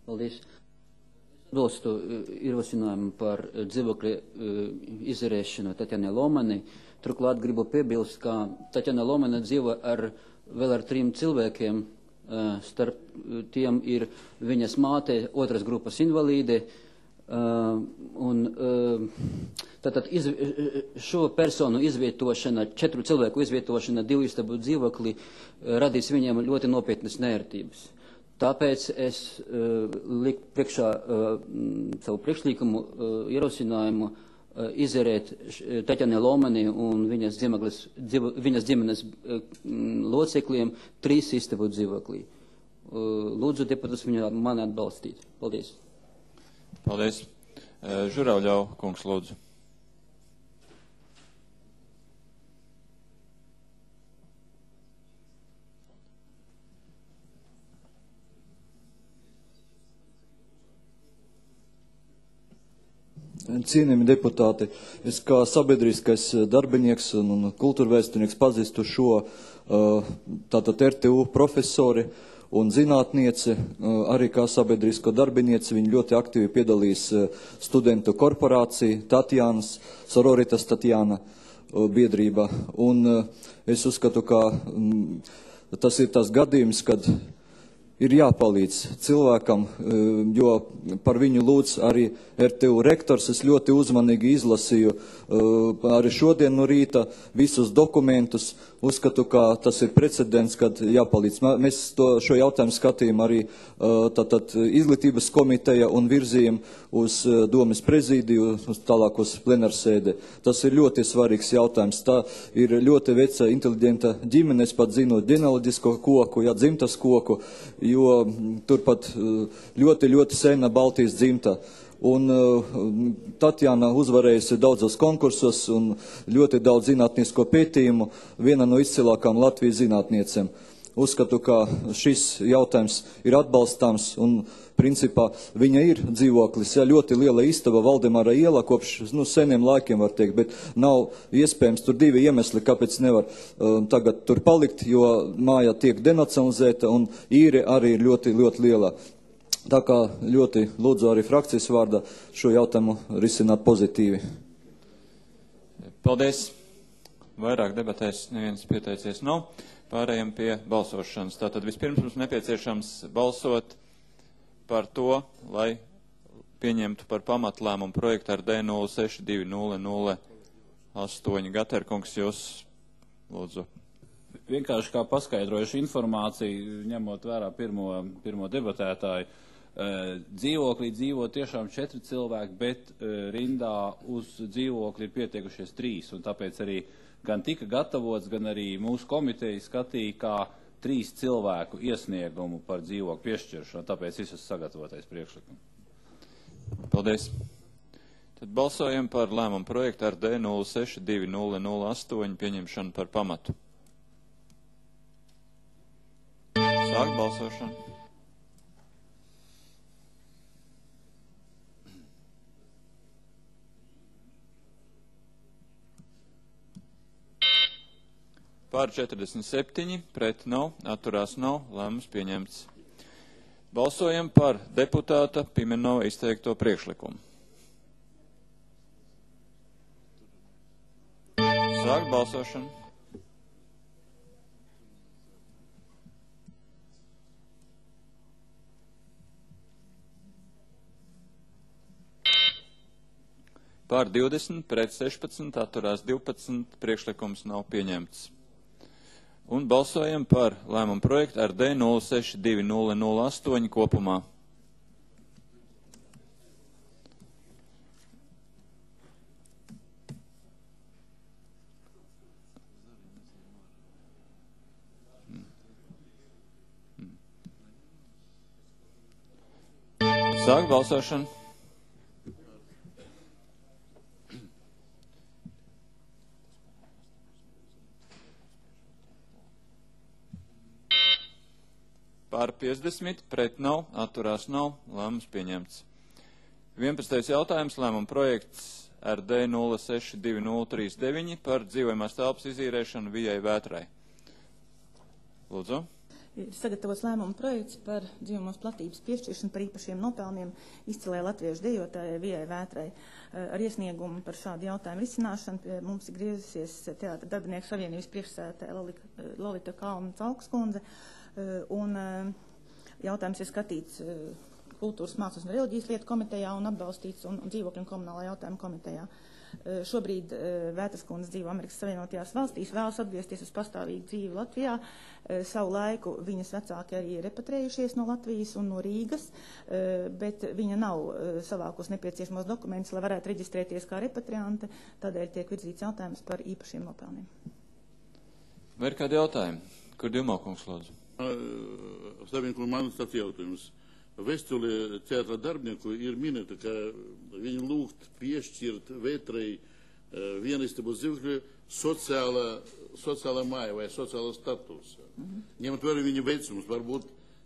Paldies. Atbalstu ierosinājumu par dzīvokļa izērēšanu Tatjanai Lomanai. Turklāt gribu piebilst, ka Tatjana Lomana dzīvo vēl ar 3 cilvēkiem. Starp tiem ir viņas māte, otras grupas invalīde, un tātad šo personu izvietošana, 4 cilvēku izvietošana 2 istabu dzīvokli radīs viņiem ļoti nopietnas neērtības. Tāpēc es liku priekšā savu priekšlikumu ierosinājumu izērēt Tatjanai Lomanai un viņas ģimenes locekļiem 3 istabu dzīvoklī. Lūdzu deputātus mani atbalstīt. Paldies. Paldies. Žurauļau kungs, lūdzu. Cienījami deputāti, es kā sabiedriskais darbinieks un kultūrvēstnieks pazīstu šo tātad RTU profesori un zinātniece, arī kā sabiedrisko darbiniece. Viņa ļoti aktīvi piedalīs studentu korporācija, Tatjānas, Sororitas Tatjāna biedrība. Un es uzskatu, ka tas ir tas gadījums, kad ir jāpalīdz cilvēkam, jo par viņu lūdz arī RTU rektors. Es ļoti uzmanīgi izlasīju arī šodien no rīta visus dokumentus. Uzskatu, ka tas ir precedents, kad jāpalīdz. Mēs šo jautājumu skatījām arī tātad izglītības komiteja un virzījām uz domas prezidiju, tālāk uz plenārsēdi. Tas ir ļoti svarīgs jautājums. Tā ir ļoti veca, inteliģenta ģimene. Es pat zinu ģenealoģisko koku, dzimtas koku, jo turpat ļoti sena Baltijas dzimta. Un Tatjana uzvarējusi daudzos konkursos un ļoti daudz zinātnisko pētījumu, viena no izcilākām Latvijas zinātniecēm. Uzskatu, ka šis jautājums ir atbalstāms un principā viņa ir dzīvoklis, ļoti liela istaba Valdemara iela kopš seniem laikiem, var teikt, bet nav iespējams, tur divi iemesli, kāpēc nevar tagad tur palikt, jo māja tiek denacionalizēta un īre arī ir ļoti liela. Tā kā ļoti lūdzu arī frakcijas vārdā šo jautājumu risināt pozitīvi. Paldies. Vairāk debatēs neviens pieteicies nav. Pārējiem pie balsošanas. Tātad vispirms mums nepieciešams balsot par to, lai pieņemtu par pamatlēmumu projektu ar D062008. Gaterkungs, jūs lūdzu. Vienkārši kā paskaidrojuši informāciju, ņemot vērā pirmo debatētāju, dzīvoklī dzīvo tiešām 4 cilvēki, bet rindā uz dzīvokli ir pietiekušies 3, un tāpēc arī gan tika gatavots, gan arī mūsu komiteja skatīja kā 3 cilvēku iesniegumu par dzīvokli piešķiršanu, tāpēc es esmu sagatavotais priekšlikumu. Paldies. Tad balsojam par lēmumu projektu ar D062008 pieņemšanu par pamatu. Sāk balsošanu. Pār 47, pret nav, atturās nav, lēmums pieņemts. Balsojam par deputāta Pimenova izteikto priekšlikumu. Sāk balsošanu. Pār 20, pret 16, atturās 12, priekšlikums nav pieņemts. Un balsojam par lēmumu projektu ar D062008 kopumā. Sāk balsošanu. Pār 50, pret nav, atturās nav, lēmums pieņemts. 11. jautājums, lēmuma projekts ar D062039 par dzīvojamās telpas izīrēšanu Vijai Vētrai. Lūdzu. Ir sagatavots lēmuma projekts par dzīvojamās platības piešķiršanu par īpašiem nopelniem izcilē latviešu dejotājai Vijai Vētrai. Ar iesniegumu par šādu jautājumu risināšanu pie mums ir griezusies Teātra darbinieku savienības priekšsēdētāja Lolita Kalna-Caukskundze. Un jautājums ir skatīts Kultūras, Mākslas un reliģijas lietu komitejā un atbalstīts un dzīvokļu un komunālā jautājuma komitejā. Šobrīd Vētras kundze dzīvo Amerikas Savienotajās valstīs, vēlas atgriezties uz pastāvīgu dzīvi Latvijā. Savu laiku viņas vecāki arī ir repatrējušies no Latvijas un no Rīgas, bet viņa nav savākus nepieciešamos dokumentus, lai varētu reģistrēties kā repatriante, tādēļ tiek virzīts jautājums par īpašiem nopelniem. Vai ir kādi jautājumi? Kur Dilmaukungs lūdzu? Savienkungs, man tāds jautājums. Vēstulē teātra darbinieku ir minēta, ka viņi lūgt piešķirt Vētrai vienistabas dzīvokļu sociālā māja vai sociālā statusa. Ņemot vērā viņa vecumus, varbūt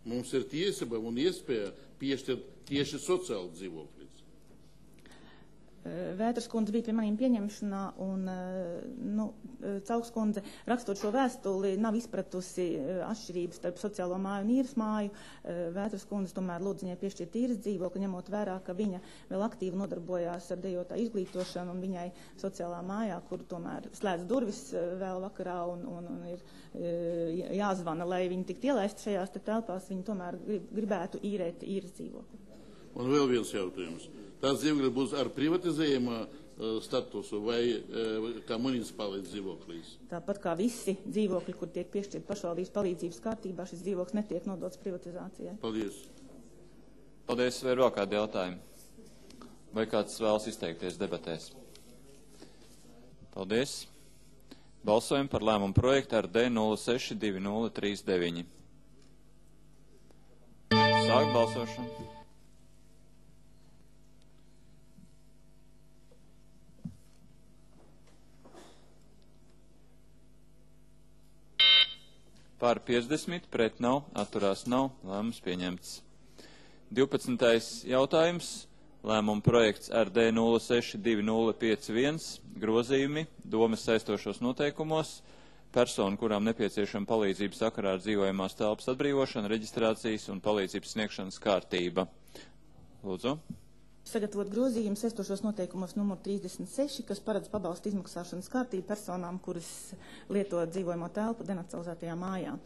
mums ir tiesība un iespēja piešķirt tieši sociālu dzīvokļus. Vētras kundze bija pie maniem pieņemšanā, un Cauks kundze, rakstot šo vēstuli, nav izpratusi atšķirības starp sociālo māju un īres māju. Vētras kundze tomēr lūdz viņai piešķirt īres dzīvokli, ņemot vērā, ka viņa vēl aktīvi nodarbojās ar dejotāju izglītošanu, un viņai sociālā mājā, kur tomēr slēdz durvis vēl vakarā un ir jāzvana, lai viņi tiktu ielaisti šajās telpās, viņi tomēr gribētu īrēt īres dzīvokli. Un vēl viens jautājums. Tās dzīvokļi būs ar privatizējuma statusu vai kā municipālais dzīvoklīs? Tāpat kā visi dzīvokļi, kur tiek piešķirt pašvaldības palīdzības kārtībā, šis dzīvoklis netiek nodots privatizācijai. Paldies. Paldies. Vai ir vēl kādi jautājumi? Vai kāds vēlas izteikties debatēs? Paldies. Balsojam par lēmumu projektu ar D062039. Sāk balsošanu. Pār 50, pret nav, atturās nav, lēmums pieņemts. 12. jautājums, lēmuma projekts ar D062051, grozījumi, domas saistošos noteikumos, personu, kurām nepieciešama palīdzība sakarā ar dzīvojamās telpas atbrīvošanu, reģistrācijas un palīdzības sniegšanas kārtība. Lūdzu. Sagatavot grozījumu saistošos noteikumos numur 36, kas paredz pabalstu izmaksāšanas kārtību personām, kuras lieto dzīvojamo telpu denacionalizētajā mājā.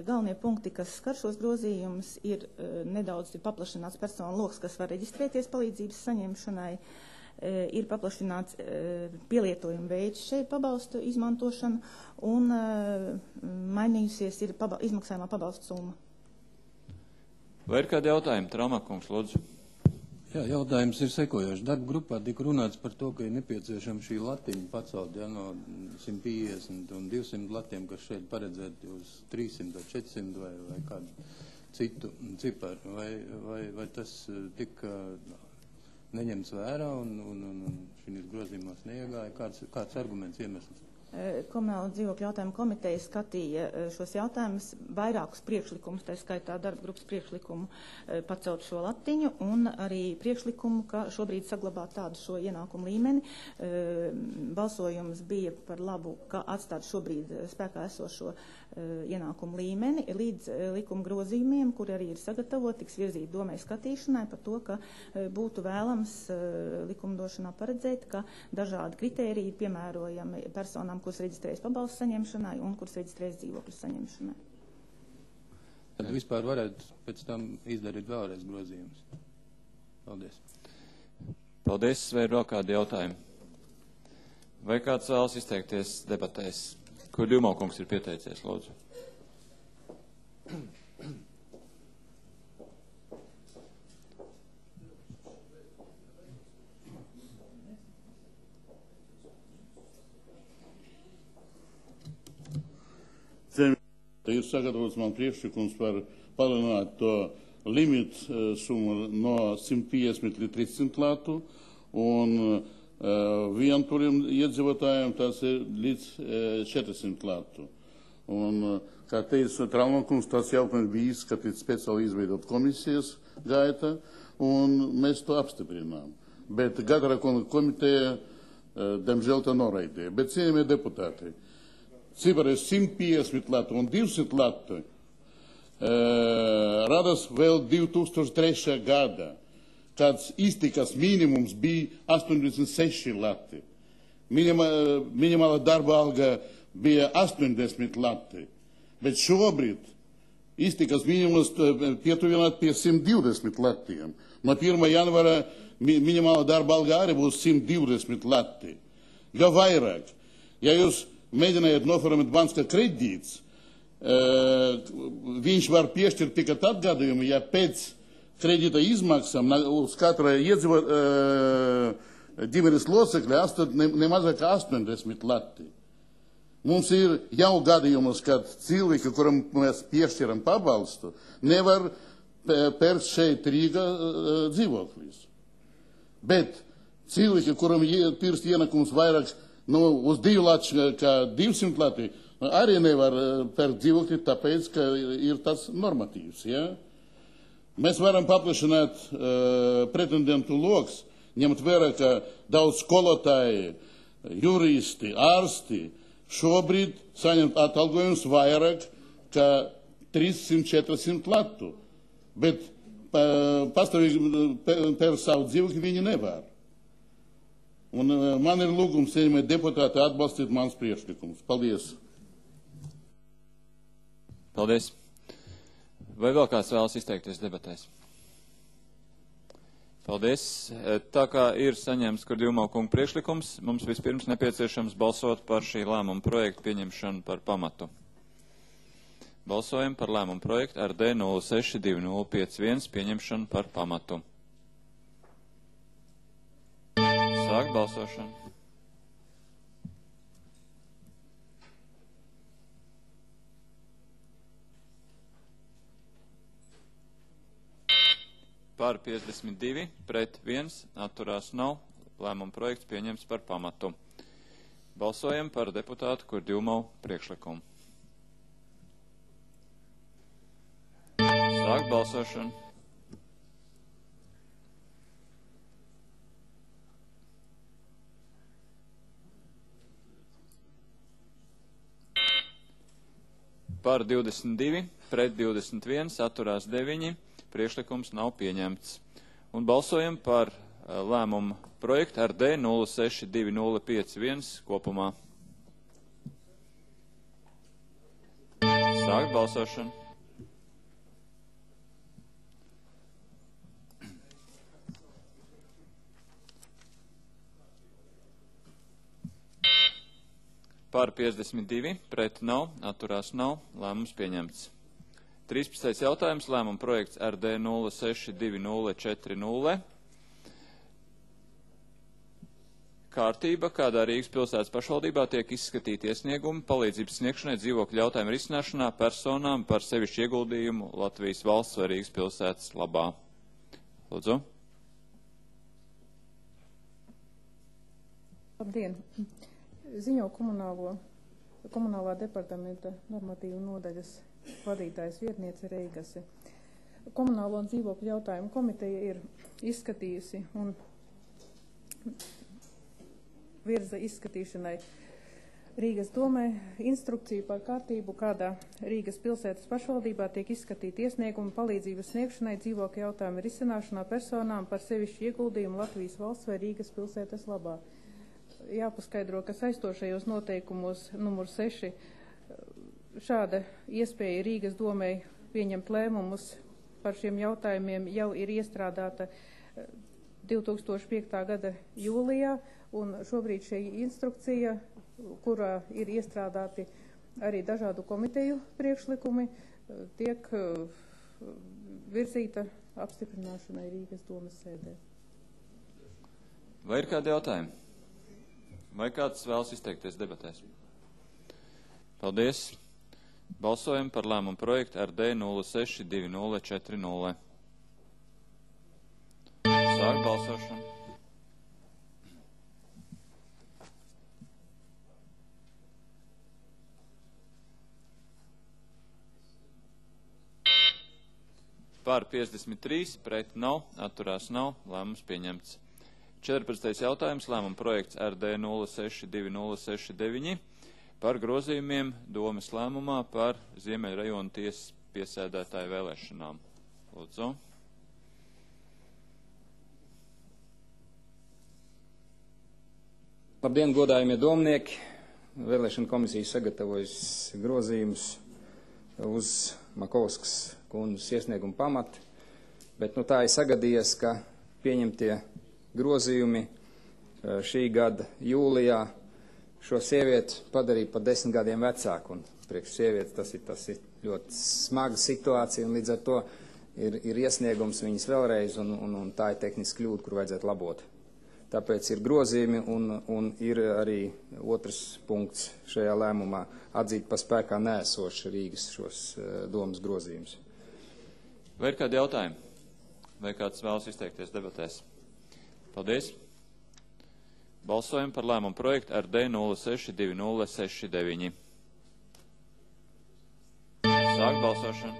Galvenie punkti, kas skar šos grozījumus, ir nedaudz paplašināts personu loks, kas var reģistrēties palīdzības saņemšanai, ir paplašināts pielietojuma veids šeit pabalstu izmantošanu un mainījusies ir izmaksājumā pabalstu summa. Vai ir kādi jautājumi? Traumakungs, lūdzu. Jā, jautājums ir sekojošs. Darba grupā tika runāts par to, ka ir nepieciešama šī latiņa pacelt no 150 un 200 latiem, kas šeit paredzēti uz 300 vai 400 vai kādu citu ciparu. Vai tas tika neņemts vērā un šīs grozījumos neiegāja? Kāds arguments iemesls? Komunāla dzīvokļu jautājumu komiteja skatīja šos jautājumus, vairākus priekšlikumus, tā skaitā darba grupas priekšlikumu pacelt šo latiņu un arī priekšlikumu, ka šobrīd saglabāt tādu šo ienākumu līmeni. Balsojums bija par labu, ka atstāt šobrīd spēkā esošo ienākumu līmeni līdz likuma grozījumiem, kuri arī ir sagatavoti, tiks virzīt domai skatīšanai par to, ka būtu vēlams likumdošanā paredzēt, ka dažādi kritēriji ir piemērojami personām, kuras reģistrējas pabalstu saņemšanai un kuras reģistrējas dzīvokļu saņemšanai. Tad vispār varētu pēc tam izdarīt vēlreiz grozījumus. Paldies. Paldies. Vai ir vēl kādi jautājumi? Vai kāds vēlas izteikties debatēs? Kur Ļumokungs ir pieteicies, lūdzu? Ir sagatavots man priekšlikums par palielināt to limitu summu no 150 līdz 300 latu, un vientuļiem iedzīvotājiem tas ir līdz 400 latu. Un, kā teica Traumakungs, tas jautājums bija izskatīts speciāli izveidot komisijas gaita, un mēs to apstiprinām. Bet Gatara komiteja, diemžēl, to noraidīja. Bet, cienījamie deputāti, cipari 150 latu un 200 latu radas vēl 2003. gada, kāds iztikas minimums bija 86 lati. Minimāla darba alga bija 80 lati. Bet šobrīd iztikas minimums pietuvināt pie 120 latiem. No 1. janvara minimāla darba alga arī būs 120 lati. Ja vairāk, ja jūs mēģinājāt noformēt banka kredīts, viņš var piešķirt tikai tad gadījumu, ja pēc kredīta izmaksām uz katra ģimenes locekļa nemazāk 80 lati. Mums ir jau gadījumus, kad cilvēki, kuram mēs piešķiram pabalstu, nevar pērkt šeit Rīgā dzīvokļus. Bet cilvēki, kuram pirst ienākums vairāk uz 2 lati kā 200 lati, arī nevar pērkt dzīvokļi, tāpēc, ka ir tas normatīvs. Ja? Mēs varam paplašināt pretendentu loks ņemt vērā, ka daudz skolotāji, juristi, ārsti šobrīd saņem atalgojums vairāk kā 300-400 latu, bet pastāvīgi par savu dzīvokli viņi nevar. Un man ir lūgums cienījamie deputāti atbalstīt mans priekšlikums. Paldies! Paldies! Vai vēl kāds vēlas izteikties debatēs? Paldies! Tā kā ir saņemts Kurdjumau kunga priekšlikums, mums vispirms nepieciešams balsot par šī lēmuma projekta pieņemšanu par pamatu. Balsojam par lēmumu projektu ar D062051 pieņemšanu par pamatu. Sāk balsošanu. Par 52, pret 1, atturās nav. Lēmuma projekts pieņemts par pamatu. Balsojam par deputātu Kurdjumau priekšlikumu. Sāk balsošanu. Par 22, pret 21, atturās 9, priekšlikums nav pieņemts. Un balsojam par lēmumu projektu ar D062051 kopumā. Sāk balsošanu. Par 52, pret nav, atturās nav, lēmums pieņemts. 13. jautājums, lēmuma projekts RD 062040. Kārtība, kādā Rīgas pilsētas pašvaldībā tiek izskatīti iesniegumi palīdzības sniegšanai dzīvokļu jautājumu risināšanā personām par sevišķu ieguldījumu Latvijas valsts vai Rīgas pilsētas labā. Lūdzu. Labdien! Ziņo komunālā departamenta normatīvu nodaļas vadītājas vietniece Reigase. Komunālo un dzīvokļu jautājumu komiteja ir izskatījusi un virza izskatīšanai Rīgas domē instrukciju par kārtību, kādā Rīgas pilsētas pašvaldībā tiek izskatīti iesniegumi palīdzības sniegšanai dzīvokļu jautājumu risināšanā personām par sevišķu ieguldījumu Latvijas valsts vai Rīgas pilsētas labā. Jāpaskaidro, ka saistošajos noteikumos numur 6 šāda iespēja Rīgas domei pieņemt lēmumus par šiem jautājumiem jau ir iestrādāta 2005. gada jūlijā, un šobrīd šī instrukcija, kurā ir iestrādāti arī dažādu komiteju priekšlikumi, tiek virzīta apstiprināšanai Rīgas domas sēdē. Vai ir kādi jautājumi? Vai kāds vēlas izteikties debatēs? Paldies. Balsojam par lēmumu projektu ar D062040. Sāk balsošanu. Par 53, pret nav, atturās nav, lēmums pieņemts. 14. jautājums, lēmuma projekts RD 062069 par grozījumiem domes lēmumā par Ziemeļrajona tiesas piesēdētāju vēlēšanām. Lūdzu. Labdien, godājumie domnieki! Vēlēšana komisija sagatavojas grozījumus uz Makovskas kundzes iesniegumu pamatu, bet tā ir sagadījies, ka pieņemtie grozījumi šī gada jūlijā šo sievieti padarīja par 10 gadiem vecāku. Un priekš sievietes tas ir ļoti smaga situācija, un līdz ar to ir iesniegums viņas vēlreiz, un tā ir tehniska kļūda, kur vajadzētu labot. Tāpēc ir grozījumi, un ir arī otrs punkts šajā lēmumā atzīt par spēkā neesošu Rīgas šos domas grozījumus. Vai ir kādi jautājumi? Vai kāds vēlas izteikties debatēs? Paldies. Balsojam par lēmumu projektu ar D062069. Sāk balsošanu.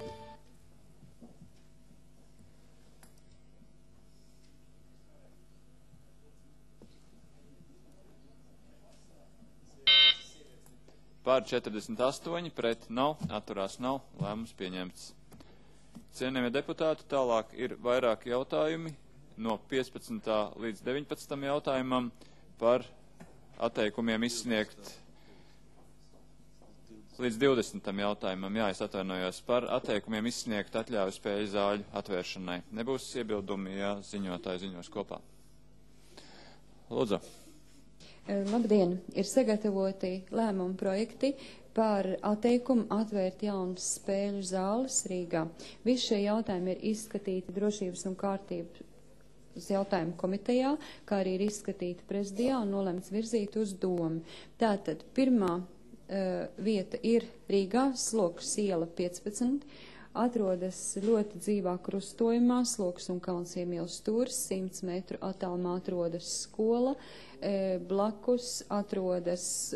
Pār 48, pret nav, atturās nav, lēmums pieņemts. Cienījamie deputāti, tālāk ir vairāki jautājumi no 15. līdz 19. jautājumam par atteikumiem izsniegt līdz 20. jautājumam, es atvainojos, par atteikumiem izsniegt atļauju spēļu zāļu atvēršanai. Nebūs iebildumi, ja ziņotāji ziņos kopā. Lūdzu. Labdien! Ir sagatavoti lēmumu projekti par atteikumu atvērt jaunas spēļu zāles Rīgā. Visi šie jautājumi ir izskatīti drošības un kārtības jautājumu komitejā, kā arī ir izskatīti prezidijā un nolemts virzīt uz domu. Tātad pirmā vieta ir Rīgā, Slokas iela 15, atrodas ļoti dzīvā krustojumā, Slokas un Kalns iemīlas stūrs, 100 metru attālumā atrodas skola, blakus atrodas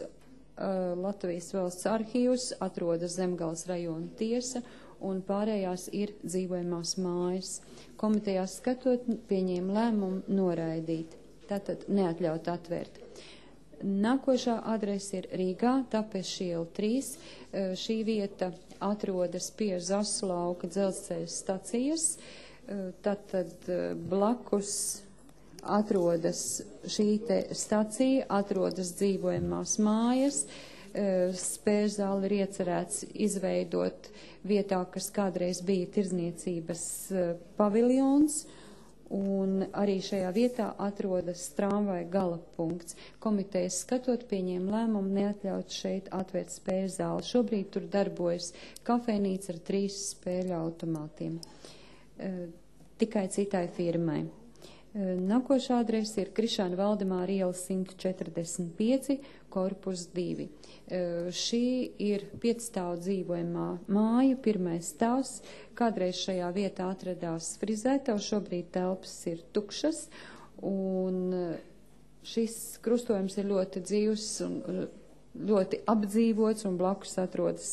Latvijas valsts arhīvs, atrodas Zemgales rajona tiesa un pārējās ir dzīvojamās mājas. Komitejā skatot pieņēma lēmumu noraidīt, tātad neatļaut atvērt. Nākošā adrese ir Rīgā, Tapes iela 3. Šī vieta atrodas pie Zaslauka dzelzceļa stacijas, tātad blakus atrodas šī te stacija, atrodas dzīvojamās mājas. Spēļu zāli ir iecerēts izveidot vietā, kas kādreiz bija tirdzniecības paviljons, un arī šajā vietā atrodas tramvaja gala punkts. Komitejas skatot pieņēma lēmumu neatļaut šeit atvērt spēļu zāli. Šobrīd tur darbojas kafejnīca ar 3 spēļu automātiem. Tikai citai firmai. Nākošā adrese ir Krišāna Valdemāra iela 145, korpus 2. Šī ir 5-stāvu dzīvojamā māja, 1. stāvs. Kādreiz šajā vietā atradās frizētavs, šobrīd telpas ir tukšas, un šis krustojums ir ļoti dzīvs un ļoti apdzīvots, un blakus atrodas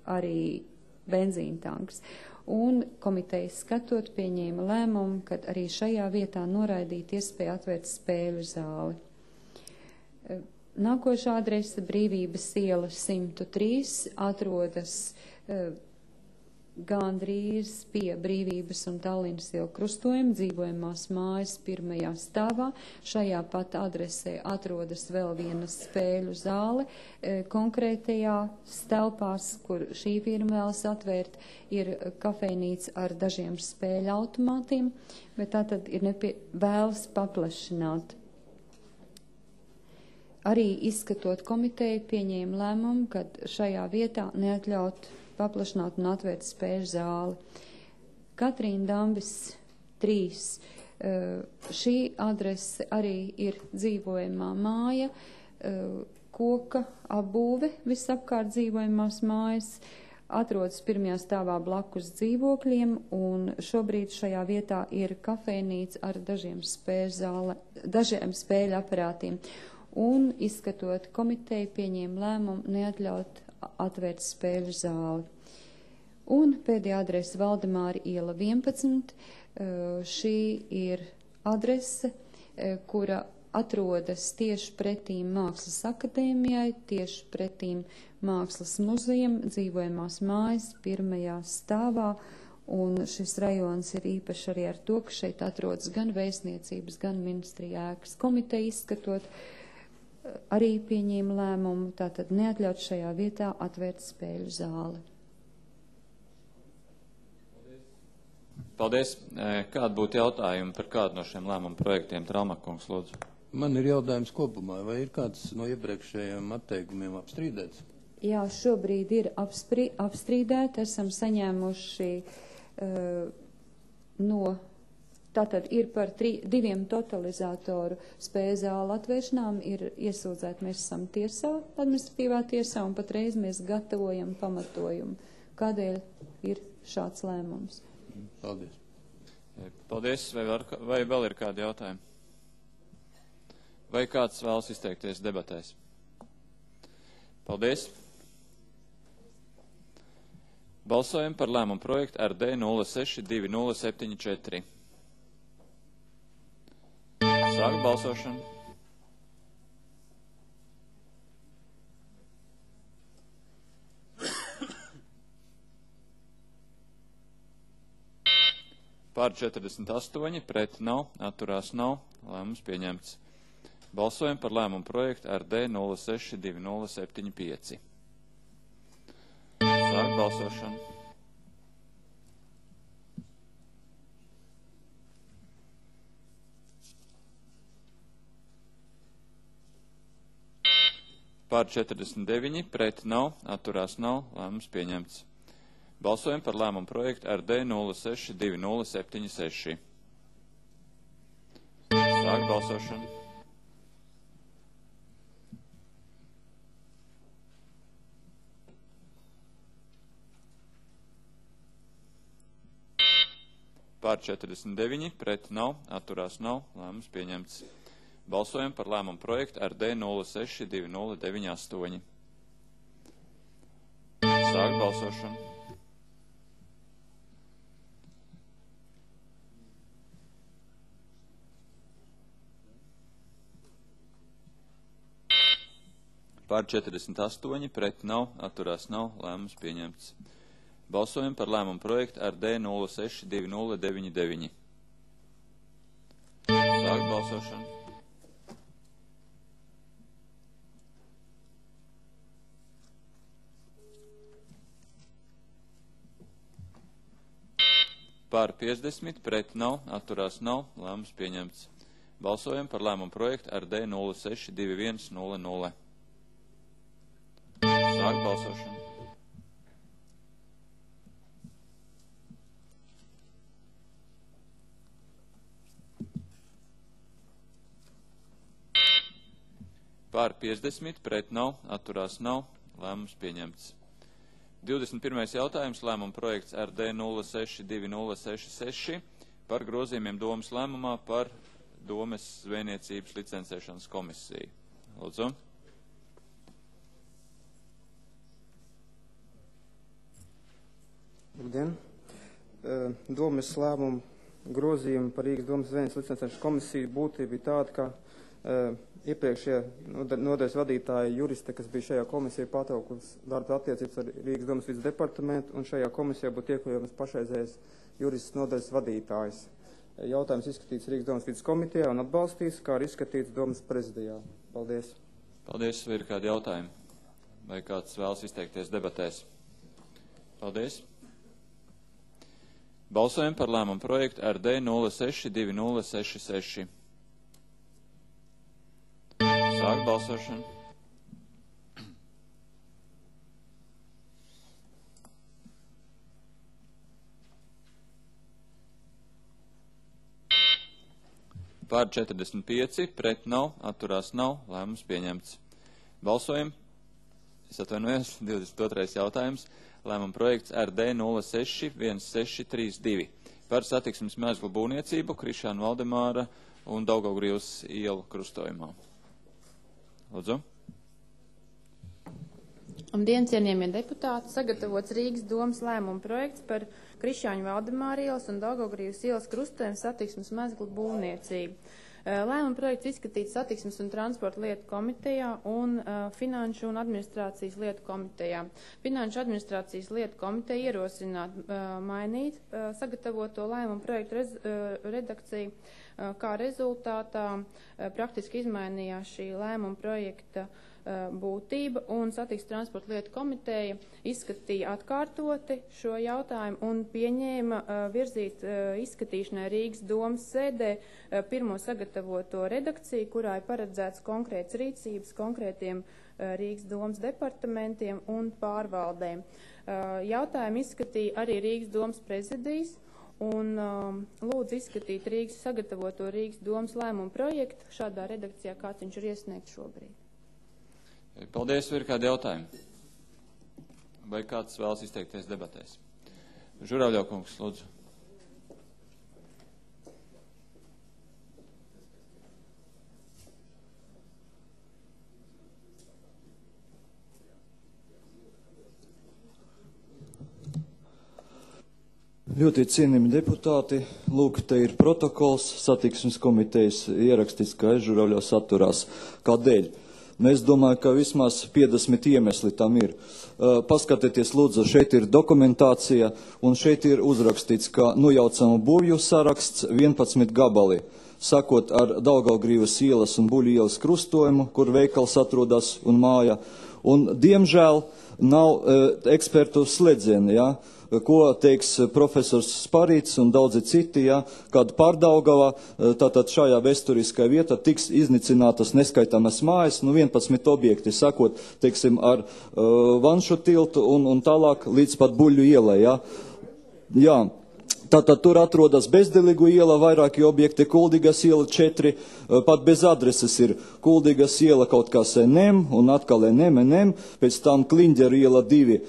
arī benzīntanks. Un komitejas skatot pieņēma lēmumu, kad arī šajā vietā noraidīt iespēju atvērt spēļu zāli. Nākošā adrese Brīvības iela 103 atrodas gandrīz pie Brīvības un Tallinas iela krustojuma, dzīvojamās mājas 1. stāvā. Šajā pat adresē atrodas vēl viena spēļu zāle. Konkrētajā telpās, kur šī firma vēlas atvērt, ir kafejnīca ar dažiem spēļu automātiem, bet tā tad ir vēlas paplašināt. Arī izskatot komiteju pieņēma lēmumu, kad šajā vietā neatļaut paplašināt un atvērt spēļu zāli. Katrīna Dambis 3. Šī adrese arī ir dzīvojamā māja, koka apbūve visapkārt dzīvojamās mājas, atrodas 1. stāvā blakus dzīvokļiem, un šobrīd šajā vietā ir kafejnīca ar dažiem spēļu aparātiem. Un, izskatot komiteju, pieņēma lēmumu neatļaut atvērt spēļu zāli. Un pēdējā adrese Valdemāra iela 11. Šī ir adrese, kura atrodas tieši pretīm Mākslas akadēmijai, tieši pretīm Mākslas muzejam, dzīvojamās mājas 1. stāvā. Un šis rajons ir īpaši arī ar to, ka šeit atrodas gan vēstniecības, gan ministrija ēkas. Komiteja izskatot arī pieņēma lēmumu, tātad neatļaut šajā vietā atvērt spēļu zāli. Paldies. Kādi būtu jautājumi par kādu no šiem lēmumu projektiem? Traumakungs, lūdzu. Man ir jautājums kopumā, vai ir kāds no iepriekšējiem atteikumiem apstrīdēts? Jā, šobrīd ir apstrīdēti, esam saņēmuši tātad ir par 2 totalizatoru spēļu zālu atvēršanām, ir iesūdzēti, mēs esam tiesā, administratīvā tiesā, un patreiz mēs gatavojam pamatojumu, kādēļ ir šāds lēmums. Paldies. Paldies. Vai vēl ir kādi jautājumi? Vai kāds vēlas izteikties debatēs? Paldies. Balsojam par lēmumu projektu RD 062074. Sāk balsošanu. Par 48, pret nav, atturās nav, lēmums pieņemts. Balsojam par lēmumu projektu RD 062075. Sāk balsošanu. Par 49, pret nav, atturās nav, lēmums pieņemts. Balsojam par lēmumu projektu RD 062076. Sāk balsošanu. Par 49, pret nav, atturās nav, lēmums pieņemts. Balsojam par lēmumu projektu RD 062098. Sāk balsošanu. Par 48, pret nav, atturās nav, lēmums pieņemts. Balsojam par lēmumu projektu RD 062099. Sāk balsošanu. Par 50, pret nav, atturās nav, lēmums pieņemts. Balsojam par lēmumu projektu RD 062100. Sāk balsošanu. Par 50, pret nav, atturās nav, lēmums pieņemts. 21. jautājums, lēmuma projekts RD 062066 par grozījumiem domes lēmumā par domes zvejniecības licencēšanas komisiju. Lūdzu. Labdien. Domes lēmumu grozījumu par Rīgas domes zvejniecības licencēšanas komisiju būtība bija tāda, ka iepriekšējie nodaļas vadītāji juriste, kas bija šajā komisijā, patraukusi darba attiecības ar Rīgas domes vidas departamentu, un šajā komisijā būtu iekļaujams pašreizējais juristes nodaļas vadītājs. Jautājums izskatīts Rīgas domes vidas komitejā un atbalstīts, kā arī izskatīts domes prezidijā. Paldies. Paldies. Vai ir kādi jautājumi? Vai kāds vēlas izteikties debatēs? Paldies. Balsojam par lēmumu projektu RD 062066. Sāk balsošanu. Pār 45, pret nav, atturās nav, lēmums pieņemts. Balsojam. Es atvainojos, 22. jautājums. Lēmuma projekts RD 061632 par satiksmes mezglu būvniecību Krišāna Valdemāra un Daugavgrīvas ielu krustojumā. Lūdzu. Labdien, cienījamie deputāti, sagatavots Rīgas domes lēmuma projekts par Krišāņu Valdemāra ielas un Daugavgrīvas ielas krustojumu satiksmes mezglu būvniecību. Lēmuma projekts izskatīts satiksmes un transporta lietu komitejā un finanšu un administrācijas lietu komitejā. Finanšu administrācijas lietu komiteja ierosināt mainīt sagatavoto lēmuma projektu redakciju, kā rezultātā praktiski izmainījās šī lēmuma projekta būtība un satiksmes transporta lietu komiteja izskatīja atkārtoti šo jautājumu un pieņēma virzīt izskatīšanai Rīgas domes sēdē pirmo sagatavoto redakciju, kurā ir paredzēts konkrēts rīcības konkrētiem Rīgas domes departamentiem un pārvaldēm. Jautājumu izskatīja arī Rīgas domes prezidijas un lūdzu izskatīt Rīgas sagatavoto Rīgas domes lēmumu projektu šādā redakcijā, kāds viņš ir iesniegts šobrīd. Paldies, vai ir kādi jautājumi? Vai kāds vēlas izteikties debatēs? Žuravļaukungs, lūdzu. Ļoti cienījami deputāti, lūk, te ir protokols satiksmes komitejas ierakstīts, ka Žuravļaus atturās. Kādēļ? Es domāju, ka vismaz 50 iemesli tam ir. Paskatieties, lūdzu, šeit ir dokumentācija, un šeit ir uzrakstīts, ka nojaucamu būvju saraksts 11 gabali, sakot ar Daugavgrīvas ielas un Buļu ielas krustojumu, kur veikals atrodas un māja. Un, diemžēl, nav ekspertu sledzieni, ja? Ko teiks profesors Sparīts un daudzi citi, ja, kad Pārdaugavā, tātad šajā vēsturiskā vieta tiks iznīcinātas neskaitāmas mājas, 11 objekti, sakot, teiksim, ar Vanšu tiltu un tālāk līdz pat Buļu ielai, ja. Jā. Tātad tur atrodas Bezdelīgu iela, vairāki objekti, Kuldīgas iela 4, pat bez adreses ir Kuldīgas iela kaut kas NM un atkal NM, pēc tam Kliņģeru iela 2,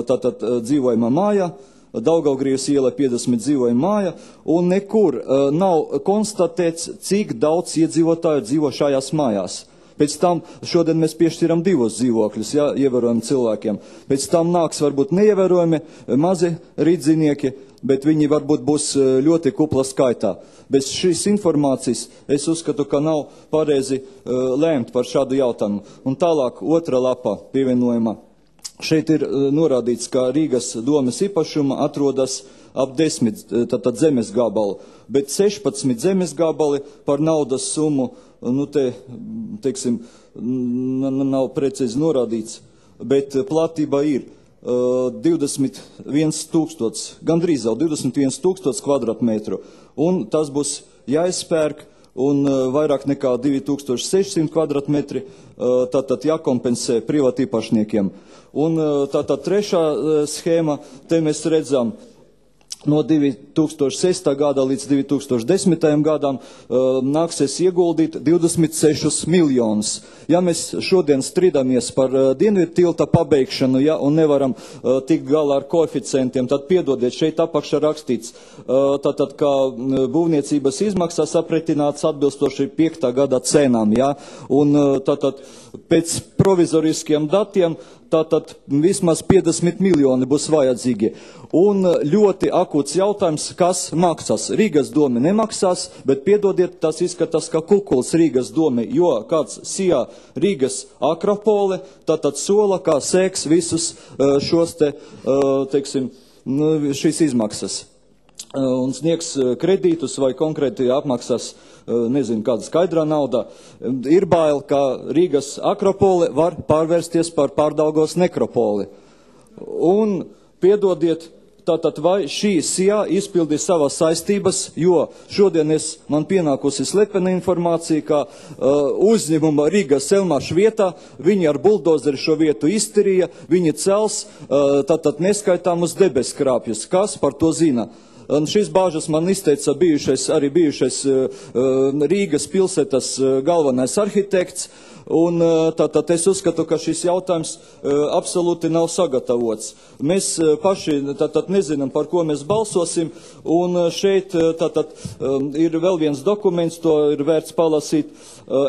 tātad dzīvojama māja, Daugavgrīvas iela 50 dzīvojama māja, un nekur nav konstatēts, cik daudz iedzīvotāju dzīvo šajās mājās. Pēc tam šodien mēs piešķiram 2 dzīvokļus, ja, ievērojami cilvēkiem. Pēc tam nāks varbūt neievērojami mazi rīdzinieki, bet viņi varbūt būs ļoti kupla skaitā. Bez šīs informācijas es uzskatu, ka nav pareizi lēmt par šādu jautājumu. Un tālāk otra lapa pievienojuma. Šeit ir norādīts, ka Rīgas domes īpašuma atrodas ap 10 tātad zemes gabalu, bet 16 zemes gabali par naudas summu, teiksim, nav precīzi norādīts, bet platība ir 21 tūkstots, gandrīz jau 21 tūkstots kvadratmetru, un tas būs jāizpērk, un vairāk nekā 2600 kvadratmetri tātad jākompensē privātīpašniekiem. Un tātad trešā schēma, te mēs redzam, no 2006. gada līdz 2010. gadam nāksies ieguldīt 26 miljonus. Ja mēs šodien strīdamies par Dienvidu tilta pabeigšanu, ja, un nevaram tikt galā ar koeficientiem, tad piedodiet, šeit apakšā rakstīts, tātad, ka būvniecības izmaksas aprēķināts atbilstoši 5. gada cenām, ja, un tātad pēc provizoriskiem datiem tātad vismaz 50 miljoni būs vajadzīgi. Un ļoti akūts jautājums, kas maksās. Rīgas dome nemaksās, bet piedodiet, tas izskatās kā kukuls Rīgas dome, jo kāds sijā Rīgas akropole, tātad sola, kā sēks visus šos te, teiksim, šīs izmaksas. Un sniegs kredītus vai konkrēti apmaksās, nezinu, kāda skaidrā nauda. Ir bail, ka Rīgas akropole var pārvērsties par Pārdaugavas nekropoli. Un piedodiet, tātad vai šī sijā izpildīs savas saistības, jo šodien man pienākusi slepena informācija, ka uzņēmuma Rīgas Elmaša vietā, viņi ar buldozeri šo vietu iztirīja, viņi cels tātad neskaitāmus debeskrāpjus. Kas par to zina? Un šīs bāžas man izteica bijušais Rīgas pilsētas galvenais arhitekts, un tātad es uzskatu, ka šis jautājums absolūti nav sagatavots. Mēs paši tātad nezinām, par ko mēs balsosim, un šeit tātad ir vēl viens dokuments, to ir vērts palasīt,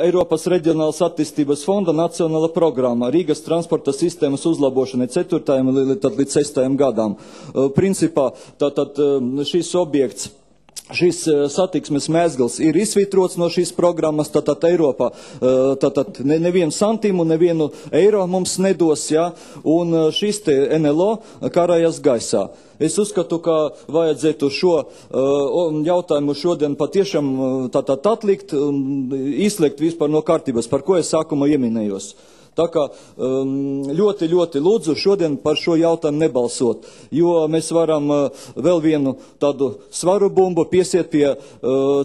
Eiropas Reģionālas attīstības fonda nacionāla programma Rīgas transporta sistēmas uzlabošanai 4. līdz 6. gadam. Principā tātad šis objekts, šis satiksmes mēzgals ir izsvītrots no šīs programmas, tātad Eiropā, tātad nevienu santīmu, nevienu eiro mums nedos, ja, un šis te NLO karājas gaisā. Es uzskatu, ka vajadzētu šo jautājumu šodien patiešām tātad atlikt un izslēgt vispār no kārtības, par ko es sākumā ieminējos. Tā kā ļoti, ļoti lūdzu šodien par šo jautājumu nebalsot, jo mēs varam vēl vienu tādu svaru bumbu piesiet pie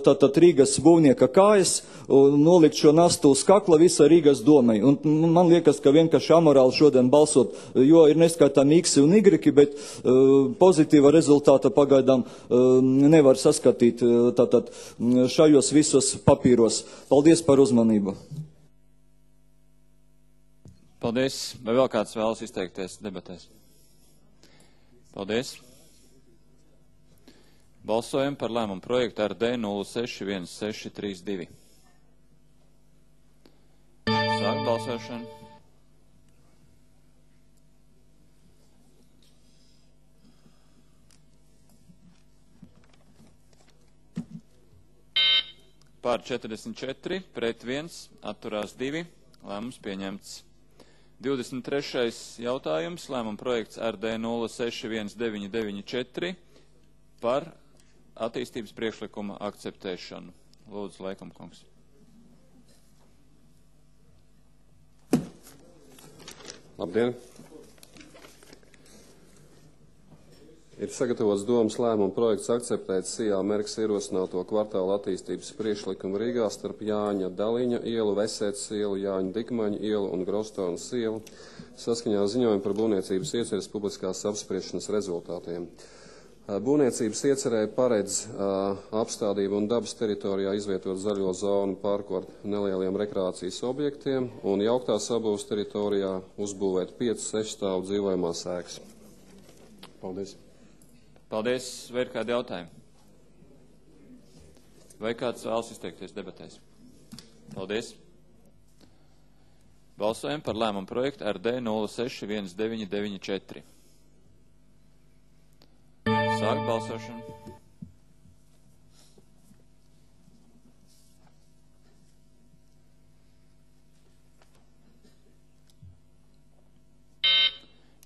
tātad Rīgas būvnieka kājas un nolikt šo nastu uz kakla visa Rīgas domai. Un man liekas, ka vienkārši amorāli šodien balsot, jo ir neskaitāmi X un Y, bet pozitīva rezultāta pagaidām nevar saskatīt tātad šajos visos papīros. Paldies par uzmanību. Paldies. Vai vēl kāds vēlas izteikties debatēs? Paldies. Balsojam par lēmumu projektu ar D061632. Sāk balsošanu. Pār 44, pret 1, atturās 2. Lēmums pieņemts. 23. jautājums, lēmuma projekts RD 061994 par attīstības priekšlikuma akceptēšanu. Lūdzu, Leikumkungs. Labdien! Ir sagatavots domas lēmuma projekts akceptēt SIA Merks ierosināto kvartāla attīstības priekšlikumu Rīgā starp Jāņa Daliņa ielu, Vesētas ielu, Jāņa Dikmaņa ielu un Grostonas ielu saskaņā ziņojumu par būvniecības ieceres publiskās apspriešanas rezultātiem. Būvniecības iecerē paredz apstādību un dabas teritorijā izvietot zaļo zonu pārkort nelieliem rekreācijas objektiem un jauktā sabūves teritorijā uzbūvēt 5-6 stāvu dzīvojamās ēkas. Paldies! Paldies! Vai ir kādi jautājumi? Vai kāds vēlas izteikties debatēs? Paldies! Balsojam par lēmumu projektu RD 061994. Sāk balsošanu.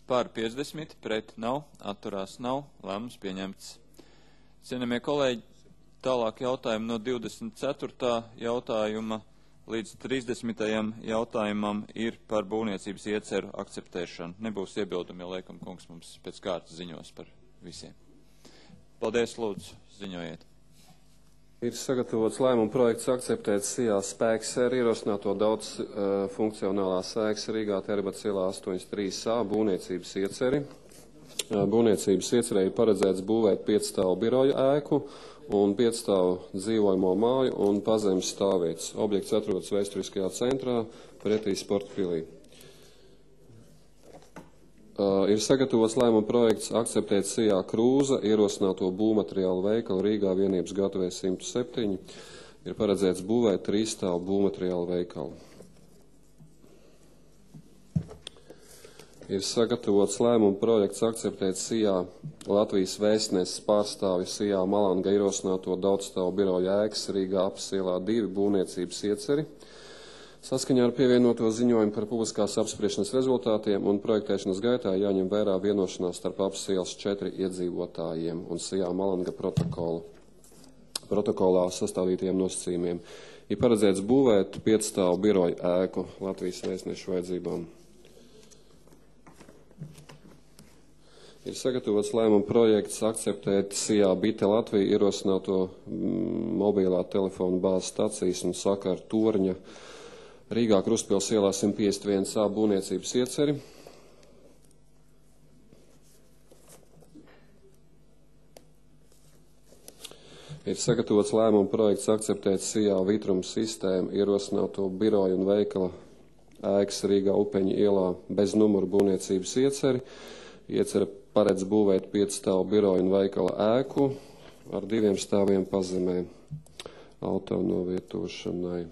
Pār 50, pret nav, atturās nav, lēmums pieņemts. Cienījamie kolēģi, tālāk jautājumi no 24. jautājuma līdz 30. jautājumam ir par būvniecības ieceru akceptēšanu. Nebūs iebildumi, jo Leikumkungs mums pēc kārtas ziņos par visiem. Paldies, lūdzu, ziņojiet. Ir sagatavots lēmuma projekts akceptēt SIA spēks ar ierosināto daudz funkcionālās ēkas Rīgā Terbats ielā 83A būvniecības ieceri. Būvniecības iecerē ir paredzēts būvēt 5 stāvu biroju ēku un 5 stāvu dzīvojamo māju un pazemes stāvvietas. Objekts atrodas vēsturiskajā centrā pretī sporta pilī. Ir sagatavots lēmuma projekts akceptēt SIA Krūza ierosināto būvmateriālu veikalu Rīgā vienības gatavē 107. Ir paredzēts būvēt 3 stāvu būvmateriālu veikalu. Ir sagatavots lēmuma projekts akceptēt SIA Latvijas vēstneses pārstāvju SIA Malanga ierosināto daudzstāvu biroju ēkas Rīgā Apsielā 2 būvniecības ieceri. Saskaņā ar pievienoto ziņojumu par publiskās apspriešanas rezultātiem un projektēšanas gaitā jāņem vērā vienošanās starp Apsielas 4 iedzīvotājiem un SIA Malanga protokolā sastādītajiem nosacījumiem. Ir paredzēts būvēt 5 stāvu biroju ēku Latvijas vēstnešu vajadzībām. Ir sagatavots lēmuma projekts akceptēt SIA Bite Latviju ierosināto mobilā telefonu bāzes stacijas un sakaru torņa Rīgā Krustpils ielā 151A būvniecības ieceri. Ir sagatavots lēmuma projekts akceptēt SIA Vitrum sistēmu ierosināto biroju un veikala ēkas Rīgā Upeņa ielā bez numuru būvniecības ieceri. Iecere paredz būvēt 5 stāvu biroju un veikala ēku ar 2 stāviem pazemē auto novietošanai.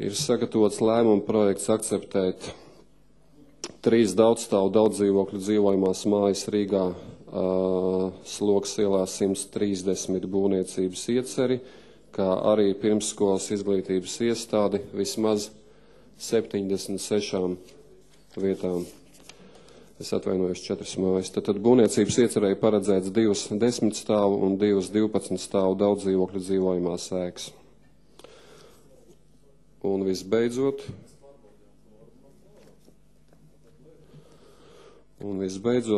Ir sagatavots lēmuma projekts akceptēt 3 daudzstāvu daudzdzīvokļu dzīvojamās mājas Rīgā Slogas ielā 130 būvniecības ieceri, kā arī pirmsskolas izglītības iestādi vismaz 76 vietām. Es atvainojos 4 mājas. Tad būvniecības iecerēja paredzēts 2 10 stāvu un 2 12 stāvu daudzdzīvokļu dzīvojamās ēkas. Un visbeidzot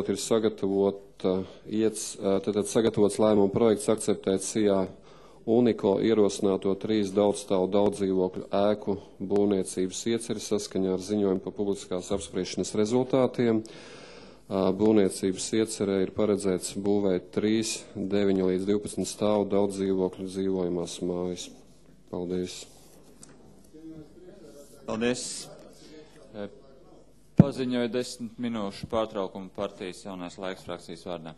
ir sagatavots lēmuma projekts akceptēt SIA Uniko ierosināto 3 daudzstāvu daudzdzīvokļu ēku būvniecības ieceri saskaņā ar ziņojumu par publiskās apspriešanas rezultātiem. Būvniecības iecerē ir paredzēts būvēt 3 9 līdz 12 stāvu daudzdzīvokļu dzīvojamās mājas. Paldies! Paldies. Paziņoju 10 minūšu pārtraukumu partijas jaunais laiks frakcijas vārdā.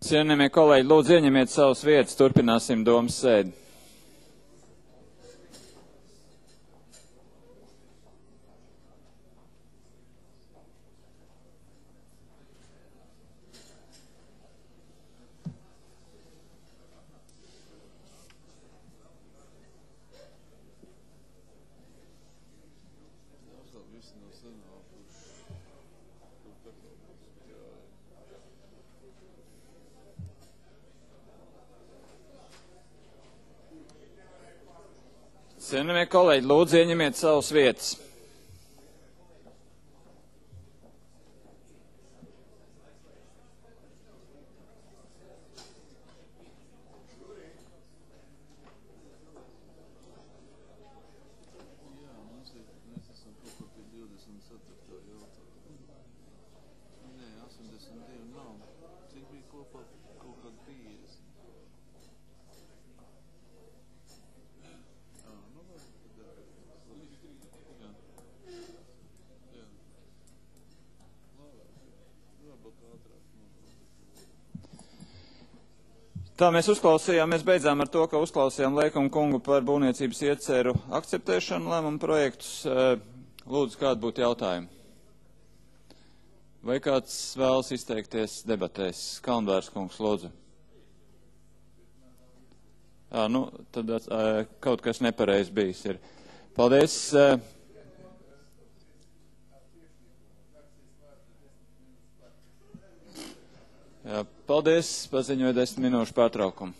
Cienījamie kolēģi, lūdzu ieņemiet savas vietas, turpināsim domas sēdi. Cienījamie kolēģi, lūdzu ieņemiet savas vietas. Tā mēs beidzām ar to, ka uzklausījām Leikumu kungu par būvniecības ieceru akceptēšanu lēmumu projektus. Lūdzu, kādi būtu jautājumi? Vai kāds vēlas izteikties debatēs? Kalnbērs kungs, lūdzu. Tad kaut kas nepareiz bijis ir. Paldies. Jā, paldies, paziņoju 10 minūšu pārtraukumu.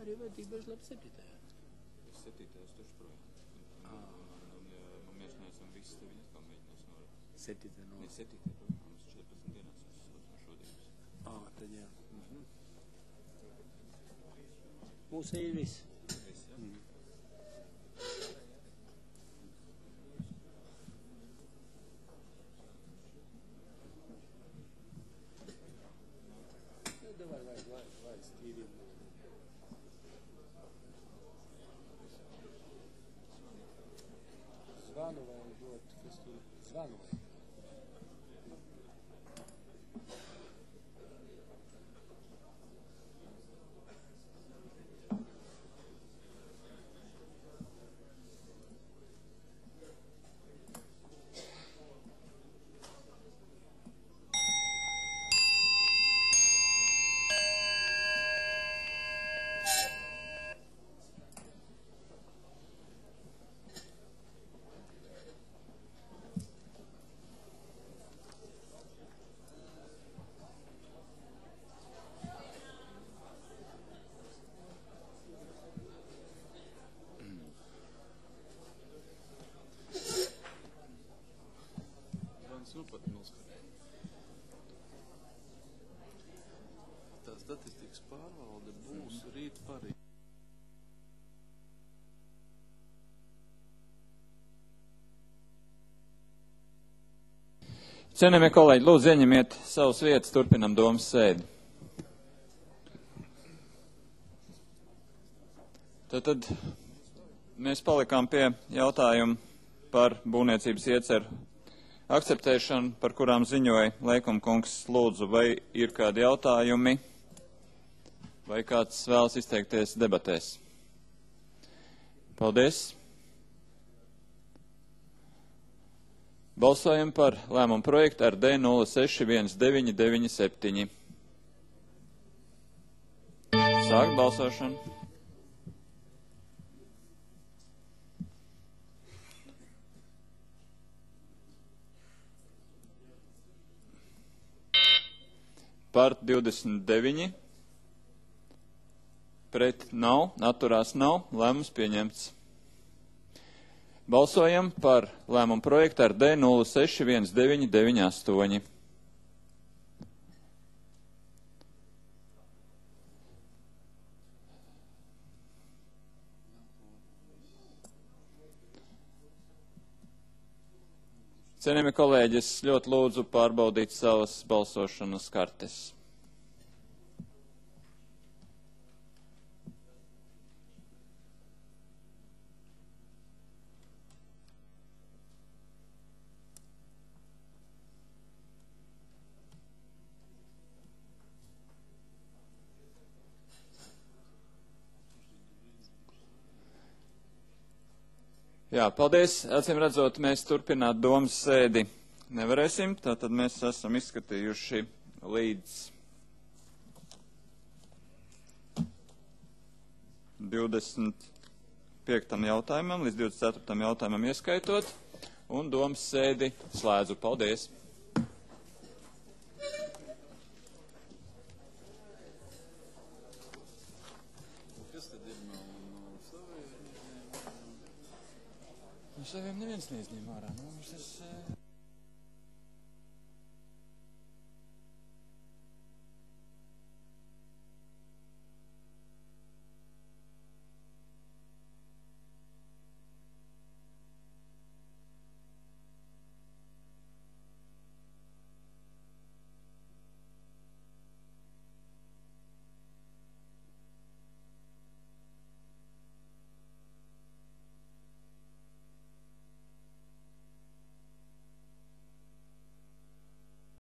arī vajadzība bez labi 7. 7. taču projām. Un mēs neesam visi tevi atkal mēģinās norādīt. 7. Ne, 7. Mums 14 dienās šodienas. Tad jā. Mūsu ir viss. Viss, jā. Vai stīriem. Zvanu vai dot, kas tur zvanu vai? Nu pat noskatīt. Tā statistikas pārvalde būs rīt parīt. Cienījamie kolēģi, lūdzu ieņemiet savas vietas, turpinam domas sēdi. Tad mēs palikām pie jautājuma par būvniecības ieceru akceptēšanu, par kurām ziņoja Leikumkungs. Lūdzu, vai ir kādi jautājumi, vai kāds vēlas izteikties debatēs? Paldies! Balsojam par lēmumu projektu ar D061997. Sākt balsošanu. Par 29, pret nav, atturās nav, lēmums pieņemts. Balsojam par lēmumu projektu ar D061998. Cienījamie kolēģi, es ļoti lūdzu pārbaudīt savas balsošanas kartes. Jā, paldies. Acīm redzot, mēs turpināt domas sēdi nevarēsim, tātad mēs esam izskatījuši līdz 25. jautājumam, līdz 24. jautājumam ieskaitot, un domas sēdi slēdzu. Paldies! Kas tad ir no saviem? No saviem neviens neizņem ārā.